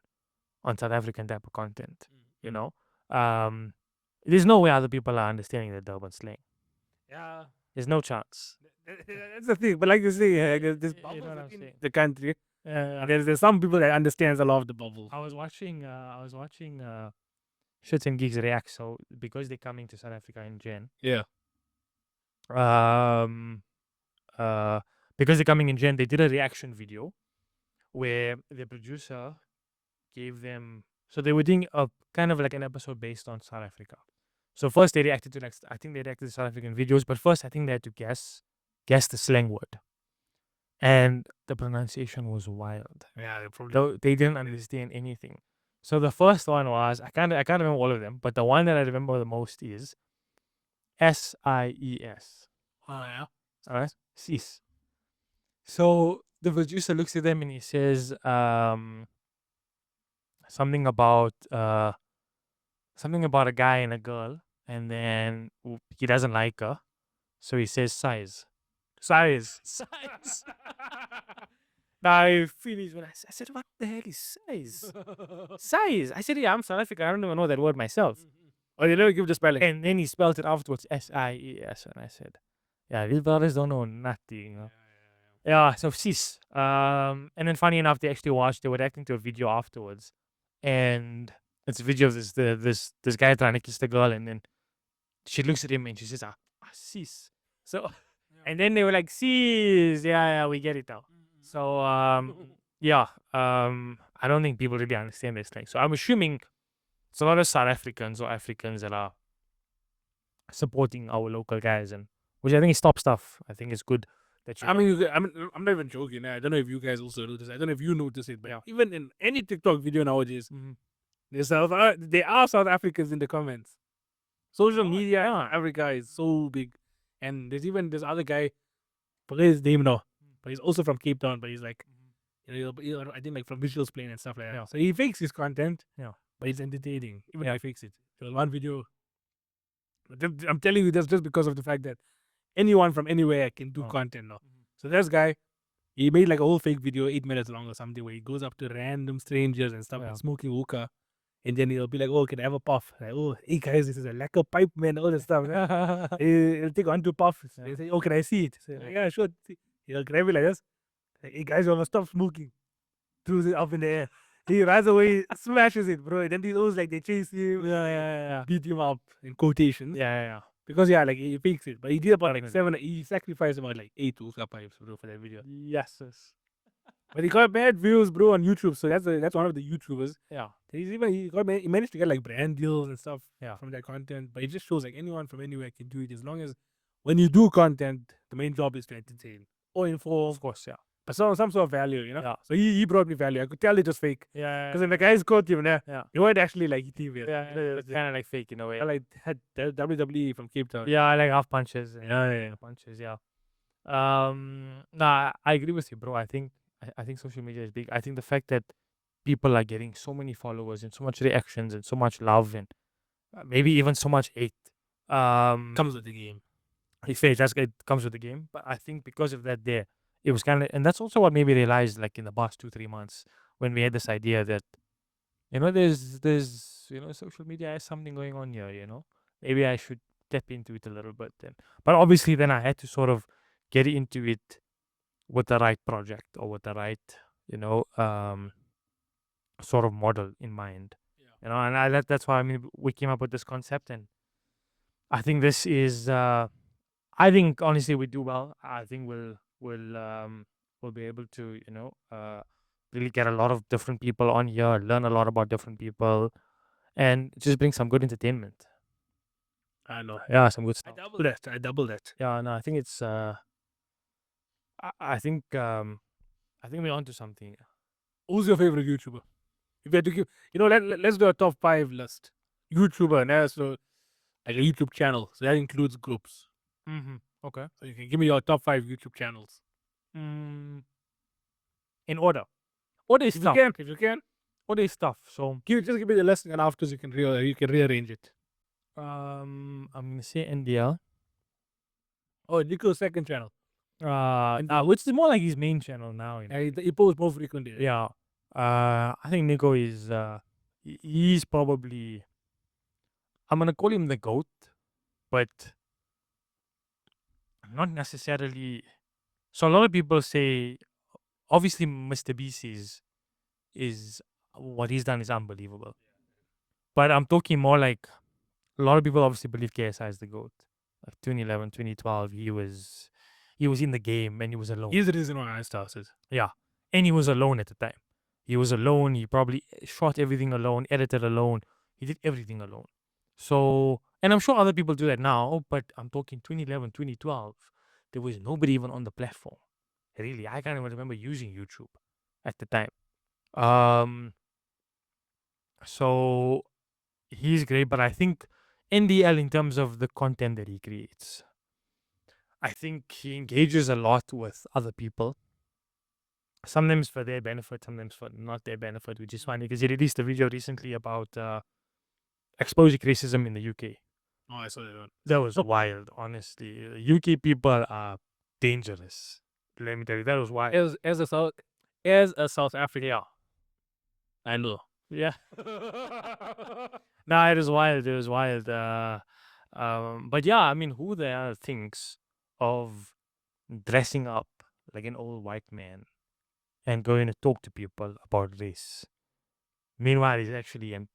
Speaker 2: South African type of content. There's no way other people are understanding the Durban slang.
Speaker 1: Yeah.
Speaker 2: There's no chance.
Speaker 1: That's the thing. But like you say, there's bubbles within the country. There's some people that understands a lot of the bubbles.
Speaker 2: I was watching Shits and Geeks React, so because they're coming to South Africa in Jan.
Speaker 1: Yeah.
Speaker 2: Because they're coming in Jan, they did a reaction video where the producer gave them, so they were doing a kind of like an episode based on South Africa. So first they reacted to I think they reacted to South African videos, but first I think they had to guess the slang word. And the pronunciation was wild.
Speaker 1: Yeah,
Speaker 2: they didn't understand anything. So the first one was, I can't remember all of them, but the one that I remember the most is SIES.
Speaker 1: Oh yeah.
Speaker 2: All right, sis. So the producer looks at them and he says something about a guy and a girl, and then he doesn't like her, so he says size. I finished when I said, "What the hell is size?" Size. I said, "Yeah, I'm South African. I don't even know that word myself."
Speaker 1: Oh, they never give the spelling.
Speaker 2: And then he spelled it afterwards, SIES, and I said, Yeah, these brothers don't know nothing. You know? Yeah, so sis. And then funny enough, they actually watched. They were reacting to a video afterwards, and it's a video of this guy trying to kiss the girl, and then she looks at him and she says, sis. So, and then they were like, sis. Yeah, we get it now. So, yeah, I don't think people really understand this thing. So I'm assuming it's a lot of South Africans or Africans that are supporting our local guys, and which I think is top stuff. I think it's good that you.
Speaker 1: I mean, I'm not even joking. I don't know if you guys also notice. I don't know if you notice it, but
Speaker 2: Yeah.
Speaker 1: even in any TikTok video nowadays,
Speaker 2: Mhm.
Speaker 1: there are South Africans in the comments. Social
Speaker 2: Oh,
Speaker 1: media in
Speaker 2: yeah.
Speaker 1: Africa is so big, and there's even this other guy, forget his name now, but he's also from Cape Town. But he's like, I think like from Visuals Plane and stuff like that.
Speaker 2: Yeah.
Speaker 1: So he fakes his content,
Speaker 2: Yeah.
Speaker 1: but he's entertaining. Even
Speaker 2: Yeah.
Speaker 1: if he fakes it. There was one video. I'm telling you, that's just because of the fact that anyone from anywhere can do
Speaker 2: Oh.
Speaker 1: content now. So this guy, he made like a whole fake video, 8 minutes long or something, where he goes up to random strangers and stuff,
Speaker 2: Yeah.
Speaker 1: and smoking hookah. And then he'll be like, "Oh, can I have a puff?" Like, "Oh, hey guys, this is a lacquer pipe, man." All this stuff. He'll take one, two puffs.
Speaker 2: Yeah.
Speaker 1: They say, "Oh, can I see it?" Say, "Yeah, sure." He'll grab it like this. Like, "Hey guys, you must stop smoking." Throws it up in the air. He runs away, smashes it, bro. And then those like they chase him,
Speaker 2: Yeah.
Speaker 1: beat him up in quotations.
Speaker 2: Yeah.
Speaker 1: Because yeah, like he fakes it. But he did about like
Speaker 2: Definitely.
Speaker 1: 7. He sacrificed about like 8 hookah pipes, bro, for that video.
Speaker 2: Yes.
Speaker 1: But he got mad views, bro, on YouTube. So that's one of the YouTubers.
Speaker 2: Yeah.
Speaker 1: He managed to get like brand deals and stuff
Speaker 2: Yeah.
Speaker 1: from that content. But it just shows like anyone from anywhere can do it as long as when you do content, the main job is to entertain or inform,
Speaker 2: Of course. Yeah.
Speaker 1: but some sort of value, you know.
Speaker 2: Yeah.
Speaker 1: So he brought me value. I could tell it was fake
Speaker 2: Yeah.
Speaker 1: because when the guys caught him there,
Speaker 2: Yeah.
Speaker 1: he weren't actually like hitting it.
Speaker 2: Yeah. It's kind of like fake in a way.
Speaker 1: Like had WWE from Cape Town.
Speaker 2: Yeah, I like half punches.
Speaker 1: Yeah.
Speaker 2: Punches. Yeah. Nah, I agree with you, bro. I think social media is big. I think the fact that people are getting so many followers and so much reactions and so much love and maybe even so much hate.
Speaker 1: Comes with the game.
Speaker 2: If it just it comes with the game, but I think because of that, there it was kind of, and that's also what made me realize, like in the past 2-3 months, when we had this idea that there's social media has something going on here. Maybe I should tap into it a little bit. But obviously, then I had to sort of get into it with the right project or with the right sort of model in mind. And that's why we came up with this concept, and I think this is. I think honestly we do well. I think we'll be able to really get a lot of different people on here, learn a lot about different people, and just bring some good entertainment.
Speaker 1: I know.
Speaker 2: Yeah, some good
Speaker 1: I
Speaker 2: stuff.
Speaker 1: double that.
Speaker 2: Yeah, no, I think it's. I think we're onto something.
Speaker 1: Who's your favorite YouTuber? If you had to give, let's do a top 5 list. YouTuber, and that's like a YouTube channel. So that includes groups.
Speaker 2: Okay.
Speaker 1: So you can give me your top 5 YouTube channels.
Speaker 2: In order. Order is tough.
Speaker 1: If you can.
Speaker 2: Order is tough. So
Speaker 1: Just give me the list, and afterwards you can rearrange it.
Speaker 2: I'm gonna say India.
Speaker 1: Oh, Nico's second channel.
Speaker 2: Which is more like his main channel now.
Speaker 1: He posts more frequently.
Speaker 2: Yeah. I think Nico is he's probably, I'm gonna call him the GOAT, but not necessarily. So a lot of people say obviously Mr. Beast is what he's done is unbelievable. But I'm talking more like a lot of people obviously believe KSI is the GOAT. Like 2011, 2012, he was in the game and he was alone.
Speaker 1: He's the reason why I started.
Speaker 2: Yeah. And he was alone at the time. He was alone. He probably shot everything alone, edited alone. He did everything alone. So, and I'm sure other people do that now, but I'm talking 2011, 2012. There was nobody even on the platform. Really, I can't even remember using YouTube at the time. So he's great, but I think NDL, in terms of the content that he creates, I think he engages a lot with other people. Sometimes for their benefit, sometimes for not their benefit, which is funny because he released a video recently about exposing racism in the UK.
Speaker 1: Oh, I saw that one.
Speaker 2: That was wild, honestly. UK people are dangerous. Let me tell you, that was wild.
Speaker 1: As a South African,
Speaker 2: Yeah.
Speaker 1: I know.
Speaker 2: Yeah. Nah, it was wild. It was wild. But yeah, I mean, who the hell thinks of dressing up like an old white man and going to talk to people about race. Meanwhile, he's actually,
Speaker 1: And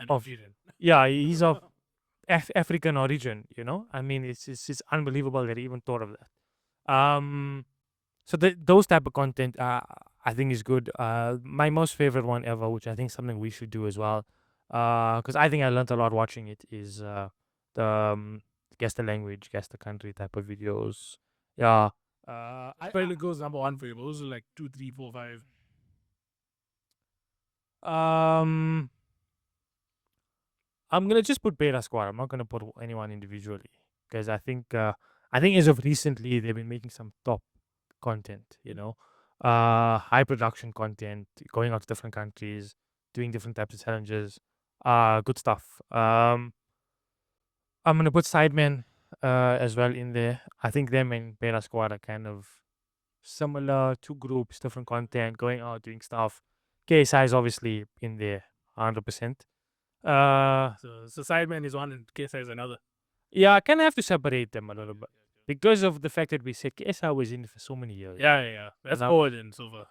Speaker 2: of
Speaker 1: Asian.
Speaker 2: yeah, he's of African origin. I mean, it's unbelievable that he even thought of that. So those type of content, I think is good. My most favorite one ever, which I think is something we should do as well, because I think I learned a lot watching it, is the guess the language, guess the country type of videos. Yeah.
Speaker 1: Probably goes number one for you. But those are like 2, 3, 4, 5.
Speaker 2: Um, I'm gonna just put Beta Squad. I'm not gonna put anyone individually because I think as of recently they've been making some top content. High production content, going out to different countries, doing different types of challenges. Good stuff. I'm gonna put Sidemen as well in there. I think them and Beta Squad are kind of similar, two groups, different content, going out doing stuff. KSI is obviously in there, 100%.
Speaker 1: So Sideman is one and KSI is another.
Speaker 2: Yeah, I kind of have to separate them a little bit because of the fact that we said KSI was in it for so many years.
Speaker 1: Yeah. That's
Speaker 2: And
Speaker 1: forward and so far.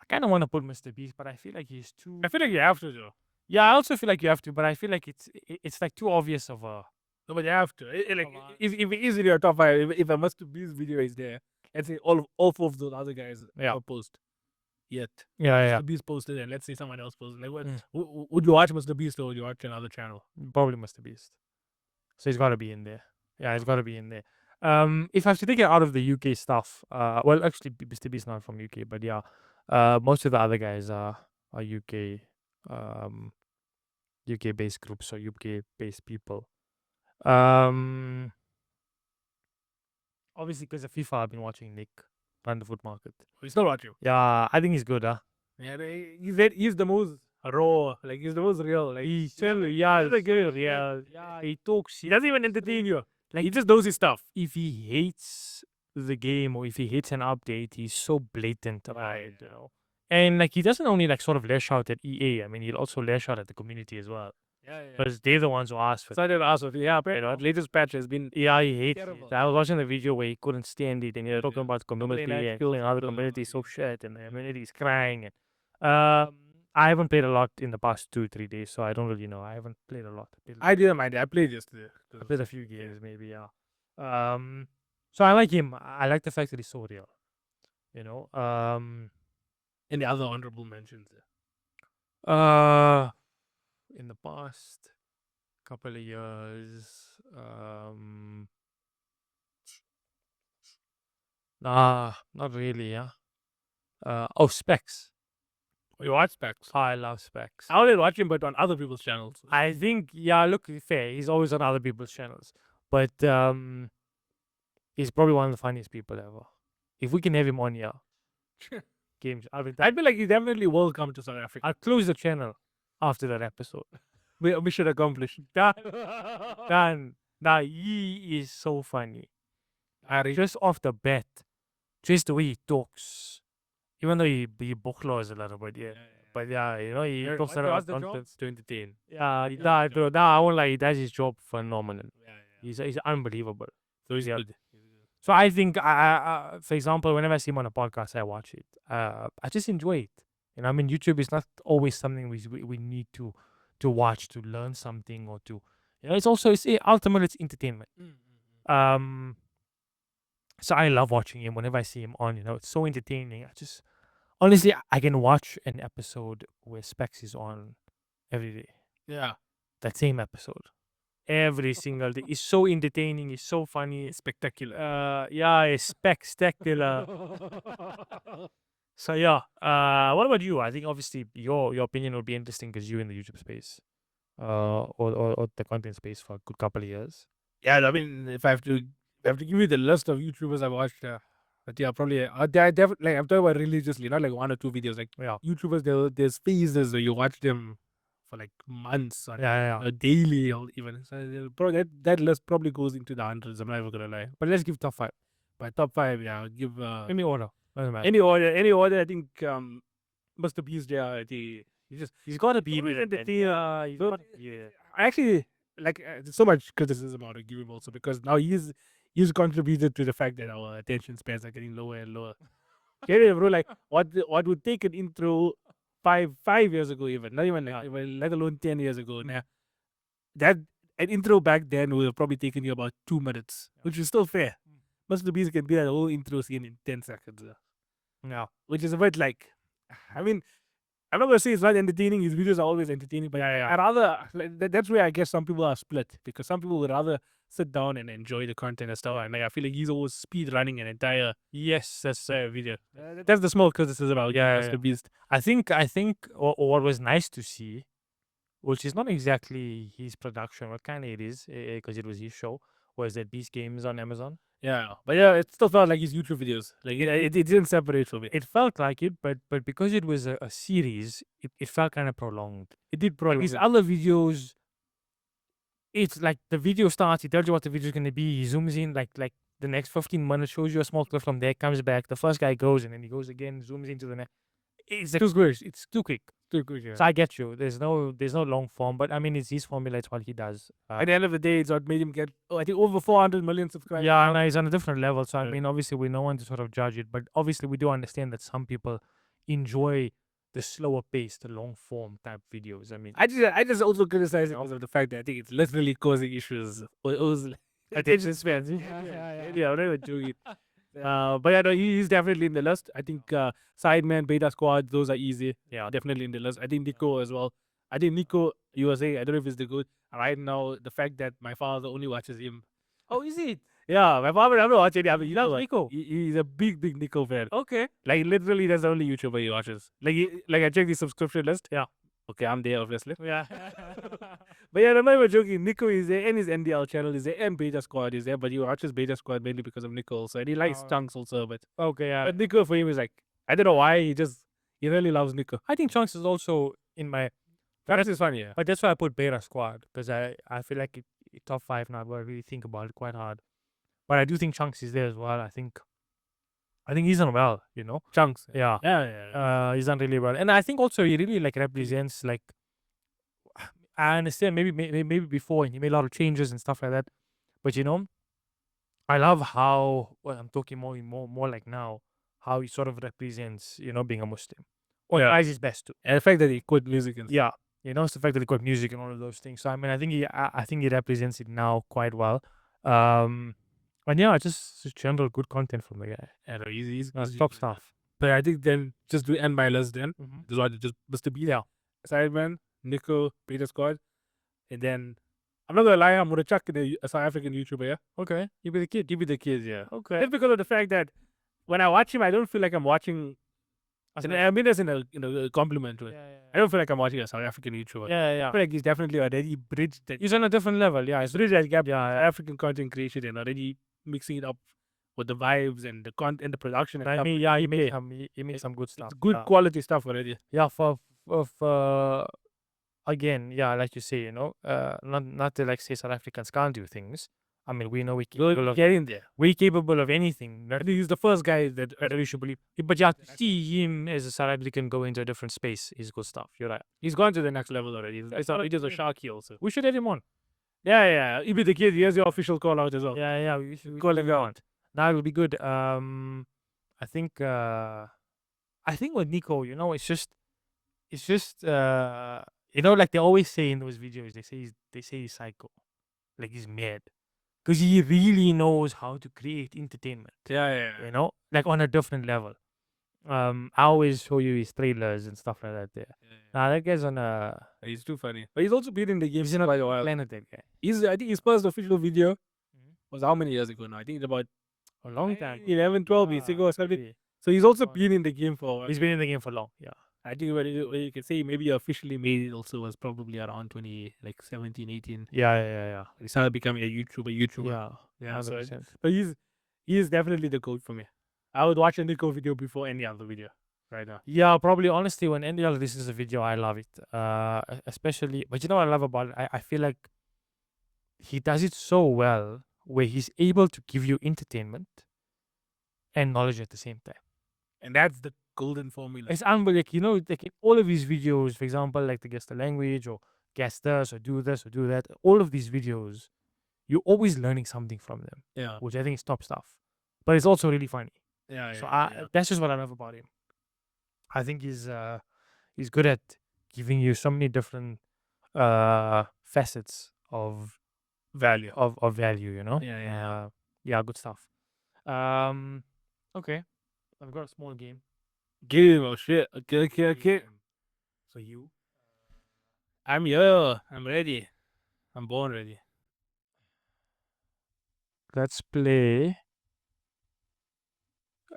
Speaker 2: I kind of want to put Mr. Beast, but I feel like he's too.
Speaker 1: I feel like you have to, though.
Speaker 2: Yeah, I also feel like you have to, but I feel like it's like too obvious of a.
Speaker 1: No, but you have to. Like,
Speaker 2: Come on.
Speaker 1: if it is in your top 5, if a Mr. Beast video is there, let's say all 4 of those other guys
Speaker 2: Yeah.
Speaker 1: post yet.
Speaker 2: Yeah.
Speaker 1: Mr. Beast posted and let's say someone else posted. Like, what?
Speaker 2: Mm.
Speaker 1: Would you watch Mr. Beast or would you watch another channel?
Speaker 2: Probably Mr. Beast. So he's got to be in there. Yeah, he's got to be in there. If I have to take it out of the UK stuff, well, actually, Mr. Beast not from UK, but yeah, most of the other guys are UK, UK based groups or UK based people. Obviously, because of FIFA, I've been watching Nick run the food market.
Speaker 1: We still watch you.
Speaker 2: Yeah, I think he's good, huh?
Speaker 1: Yeah, he's the most raw. Like, he's the most real. Like,
Speaker 2: He's still, yeah,
Speaker 1: he's like,
Speaker 2: yeah, he talks.
Speaker 1: he doesn't even entertain you.
Speaker 2: Like,
Speaker 1: He just knows his stuff.
Speaker 2: if he hates the game or if he hates an update, he's so blatant about it, And like he doesn't only like sort of lash out at EA. I mean, he'll also lash out at the community as well.
Speaker 1: Yeah.
Speaker 2: Because they're the ones who asked for it.
Speaker 1: So I did ask if latest patch has been
Speaker 2: Yeah, he hates
Speaker 1: terrible.
Speaker 2: it. I was watching the video where he couldn't stand it and he was talking about community
Speaker 1: night
Speaker 2: and
Speaker 1: kills,
Speaker 2: how the
Speaker 1: blah, blah,
Speaker 2: community is
Speaker 1: blah.
Speaker 2: so shit and the community is crying. And I haven't played a lot in the past 2-3 days, so I don't really know. I haven't played a lot.
Speaker 1: I didn't mind it. I played yesterday.
Speaker 2: I played a few games, maybe, yeah. So I like him. I like the fact that he's so real.
Speaker 1: Any other honorable mentions?
Speaker 2: In the past couple of years, nah, not really, yeah. Specs.
Speaker 1: You watch Specs.
Speaker 2: I love Specs.
Speaker 1: I only watch him, but on other people's channels.
Speaker 2: I think, yeah, look, fair. He's always on other people's channels. But he's probably one of the funniest people ever. If we can have him on here, games.
Speaker 1: I'd be like, he definitely will come to South Africa.
Speaker 2: I'll close the channel after that episode.
Speaker 1: Mission accomplished.
Speaker 2: Done. Nah, he is so funny. Just off the bat, just the way he talks. Even though he bukhlos a little bit, yeah. But yeah, he talks around content
Speaker 1: to entertain.
Speaker 2: Yeah, I won't lie, he does his job phenomenal. He's unbelievable.
Speaker 1: So he's good.
Speaker 2: So I think, for example, whenever I see him on a podcast, I watch it. I just enjoy it. I mean, YouTube is not always something we need to watch to learn something or to, it's also ultimately it's entertainment. So I love watching him whenever I see him on. It's so entertaining. Honestly, I can watch an episode where Specs is on every day.
Speaker 1: Yeah,
Speaker 2: that same episode. Every single day. It's so entertaining. It's so funny.
Speaker 1: it's spectacular.
Speaker 2: Yeah, it's spectacular. So yeah. What about you? I think obviously your opinion would be interesting because you're in the YouTube space, or the content space for a good couple of years.
Speaker 1: Yeah, I mean, if I have to give you the list of YouTubers I've watched, but yeah, probably I definitely like I'm talking about religiously, not like 1 or 2 videos. Like YouTubers, there's phases where you watch them for like months, or daily, or even. So that list probably goes into the hundreds. I'm not even gonna lie.
Speaker 2: But let's give top 5.
Speaker 1: By top 5, yeah, I'll give
Speaker 2: Any order. Doesn't matter.
Speaker 1: any order. I think Mr. Beast, yeah, he's got to be.
Speaker 2: He's got to be.
Speaker 1: Actually, like there's so much criticism out of him also because now he's contributed to the fact that our attention spans are getting lower and lower. Get it, bro? Like what would take an intro 5 years ago, even not even like, even let alone 10 years ago. Now that an intro back then would have probably taken you about 2 minutes, which is still fair. Mr. Beast can do that whole intro scene in 10 seconds.
Speaker 2: Yeah.
Speaker 1: Which is a bit like, I mean, I'm not gonna say it's not entertaining. His videos are always entertaining, but I rather that's where I guess some people are split because some people would rather sit down and enjoy the content and stuff. And like, I feel like he's always speed running an entire
Speaker 2: Yes, that's
Speaker 1: video. That's the small criticism about
Speaker 2: Yeah,
Speaker 1: Mr.
Speaker 2: yeah.
Speaker 1: Beast.
Speaker 2: I think what was nice to see, which is not exactly his production, what kind of it is, because it was his show, was that Beast Games on Amazon.
Speaker 1: Yeah, but yeah, it still felt like his YouTube videos. Like it didn't separate from it.
Speaker 2: It felt like it, but because it was a series, it felt kind of prolonged.
Speaker 1: It did prolong.
Speaker 2: His other videos, it's like the video starts, he tells you what the video is going to be, he zooms in like the next 15 minutes, shows you a small clip from there, comes back, the first guy goes, and then he goes again, zooms into the next. It's too quick. It's too quick.
Speaker 1: Too good, yeah.
Speaker 2: So I get you. There's no long form, but I mean, it's his formula. It's what he does.
Speaker 1: At the end of the day, it's what made him get, I think, over 400 million subscribers.
Speaker 2: Yeah, and he's on a different level. So I
Speaker 1: Yeah.
Speaker 2: mean, obviously, we're no one to sort of judge it, but obviously, we do understand that some people enjoy the slower pace, the long form type videos. I mean,
Speaker 1: I just also criticize it because of the fact that I think it's literally causing issues. It was
Speaker 2: attention spans.
Speaker 1: yeah, I'm not even joking. But yeah, no, he's definitely in the list. I think Sideman, Beta Squad, those are easy.
Speaker 2: Yeah.
Speaker 1: Definitely in the list. I think Nico as well. I think Nico USA. I don't know if it's the good. Right now, the fact that my father only watches him.
Speaker 2: Oh, is it?
Speaker 1: Yeah, my father never watches him. I mean,
Speaker 2: He loves Nico.
Speaker 1: He's a big Nico fan.
Speaker 2: Okay.
Speaker 1: Like literally, that's the only YouTuber he watches. Like I checked the subscription list.
Speaker 2: Yeah.
Speaker 1: Okay, I'm there obviously.
Speaker 2: Yeah.
Speaker 1: But yeah, I'm not even joking. Nico is there, and his NDL channel is there, and Beta Squad is there. But he watches Beta Squad mainly because of Nico also, and he likes
Speaker 2: Oh.
Speaker 1: Chunks also. But
Speaker 2: Okay. Yeah.
Speaker 1: but Nico for him is like, I don't know why he really loves Nico.
Speaker 2: I think Chunks is also in my.
Speaker 1: That is funny, yeah.
Speaker 2: But that's why I put Beta Squad, because I feel like it top 5 now. But I really think about it quite hard. But I do think Chunks is there as well. I think he's done well. You know.
Speaker 1: Chunks.
Speaker 2: Yeah.
Speaker 1: Yeah.
Speaker 2: He's done really well, and I think also he really like represents like. I understand maybe before and he made a lot of changes and stuff like that, but you know, I love how I'm talking more like now how he sort of represents being a Muslim. Or
Speaker 1: Yeah.
Speaker 2: tries his best to.
Speaker 1: And the fact that he quit music and
Speaker 2: Yeah, it's the fact that he got music and all of those things. So I mean, I think he represents it now quite well. And yeah, just general good content from the guy.
Speaker 1: yeah, no, he's
Speaker 2: Top stuff.
Speaker 1: But I think then just to end my list then,
Speaker 2: Mhm.
Speaker 1: this is just Mr. Beast,
Speaker 2: Yeah.
Speaker 1: Sideman, Nico, Beta Squad, and then I'm not gonna lie, I'm gonna chuck in a South African YouTuber, yeah.
Speaker 2: Okay, you be the kid.
Speaker 1: Give me the kids, yeah.
Speaker 2: Okay.
Speaker 1: Just because of the fact that when I watch him, I don't feel like I'm watching. I mean, that's in a compliment to it. I don't feel like I'm watching a South African YouTuber.
Speaker 2: Yeah.
Speaker 1: I feel like he's definitely already bridged that.
Speaker 2: He's on a different level. Yeah,
Speaker 1: He's bridged that gap. Yeah, African content creation and already mixing it up with the vibes and the content and the production. And
Speaker 2: I
Speaker 1: stuff.
Speaker 2: mean, yeah, he made some good stuff.
Speaker 1: It's good quality stuff already.
Speaker 2: Yeah, for again, yeah, like you say, not to like say South Africans can't do things. I mean, we know we're capable of
Speaker 1: getting there.
Speaker 2: we're capable of anything.
Speaker 1: I think he's the first guy that we should believe.
Speaker 2: But yeah, to see him as a South African go into a different space is good stuff. You're right.
Speaker 1: He's gone to the next level already. He does a Sharky also.
Speaker 2: We should have him on.
Speaker 1: Yeah. He be the kid. He has your official call out as well.
Speaker 2: Yeah. We should
Speaker 1: Call him out.
Speaker 2: Now it'll be good. I think with Nico, it's just like they always say in those videos, they say he's psycho, like he's mad, because he really knows how to create entertainment.
Speaker 1: Yeah.
Speaker 2: Like on a different level. I always show you his trailers and stuff like that. There. Nah, that guy's on a.
Speaker 1: He's too funny. But he's also been in the game
Speaker 2: He's in
Speaker 1: quite a while.
Speaker 2: planet. That guy.
Speaker 1: I think his first official video was how many years ago now? I think it's about
Speaker 2: A long time.
Speaker 1: 11, 12 years ago or something.
Speaker 2: Maybe.
Speaker 1: So he's also been in the game for a while.
Speaker 2: He's been in the game for long. Yeah.
Speaker 1: I think when you can say maybe officially made it also was probably around 17, 18.
Speaker 2: Yeah.
Speaker 1: He started becoming a YouTuber.
Speaker 2: Yeah.
Speaker 1: So
Speaker 2: 100%.
Speaker 1: but he's definitely the GOAT for me. I would watch a Nico video before any other video right now.
Speaker 2: Yeah, probably. Honestly, when NDL releases a video, I love it. Especially, but you know what I love about it? I feel like he does it so well, where he's able to give you entertainment and knowledge at the same time.
Speaker 1: And that's the golden formula.
Speaker 2: It's unbelievable. Like in all of his videos, for example, like the Guess the Language or guess this or do this or do that. All of these videos, you're always learning something from them,
Speaker 1: Yeah.
Speaker 2: which I think is top stuff. But it's also really funny.
Speaker 1: Yeah.
Speaker 2: So
Speaker 1: Yeah.
Speaker 2: that's just what I love about him. I think he's good at giving you so many different facets of
Speaker 1: Value.
Speaker 2: value, you know?
Speaker 1: Yeah.
Speaker 2: Yeah, good stuff. Okay. I've got a small game.
Speaker 1: Game. Oh shit. Okay.
Speaker 2: game for you.
Speaker 1: I'm here. I'm ready. I'm born ready.
Speaker 2: Let's play.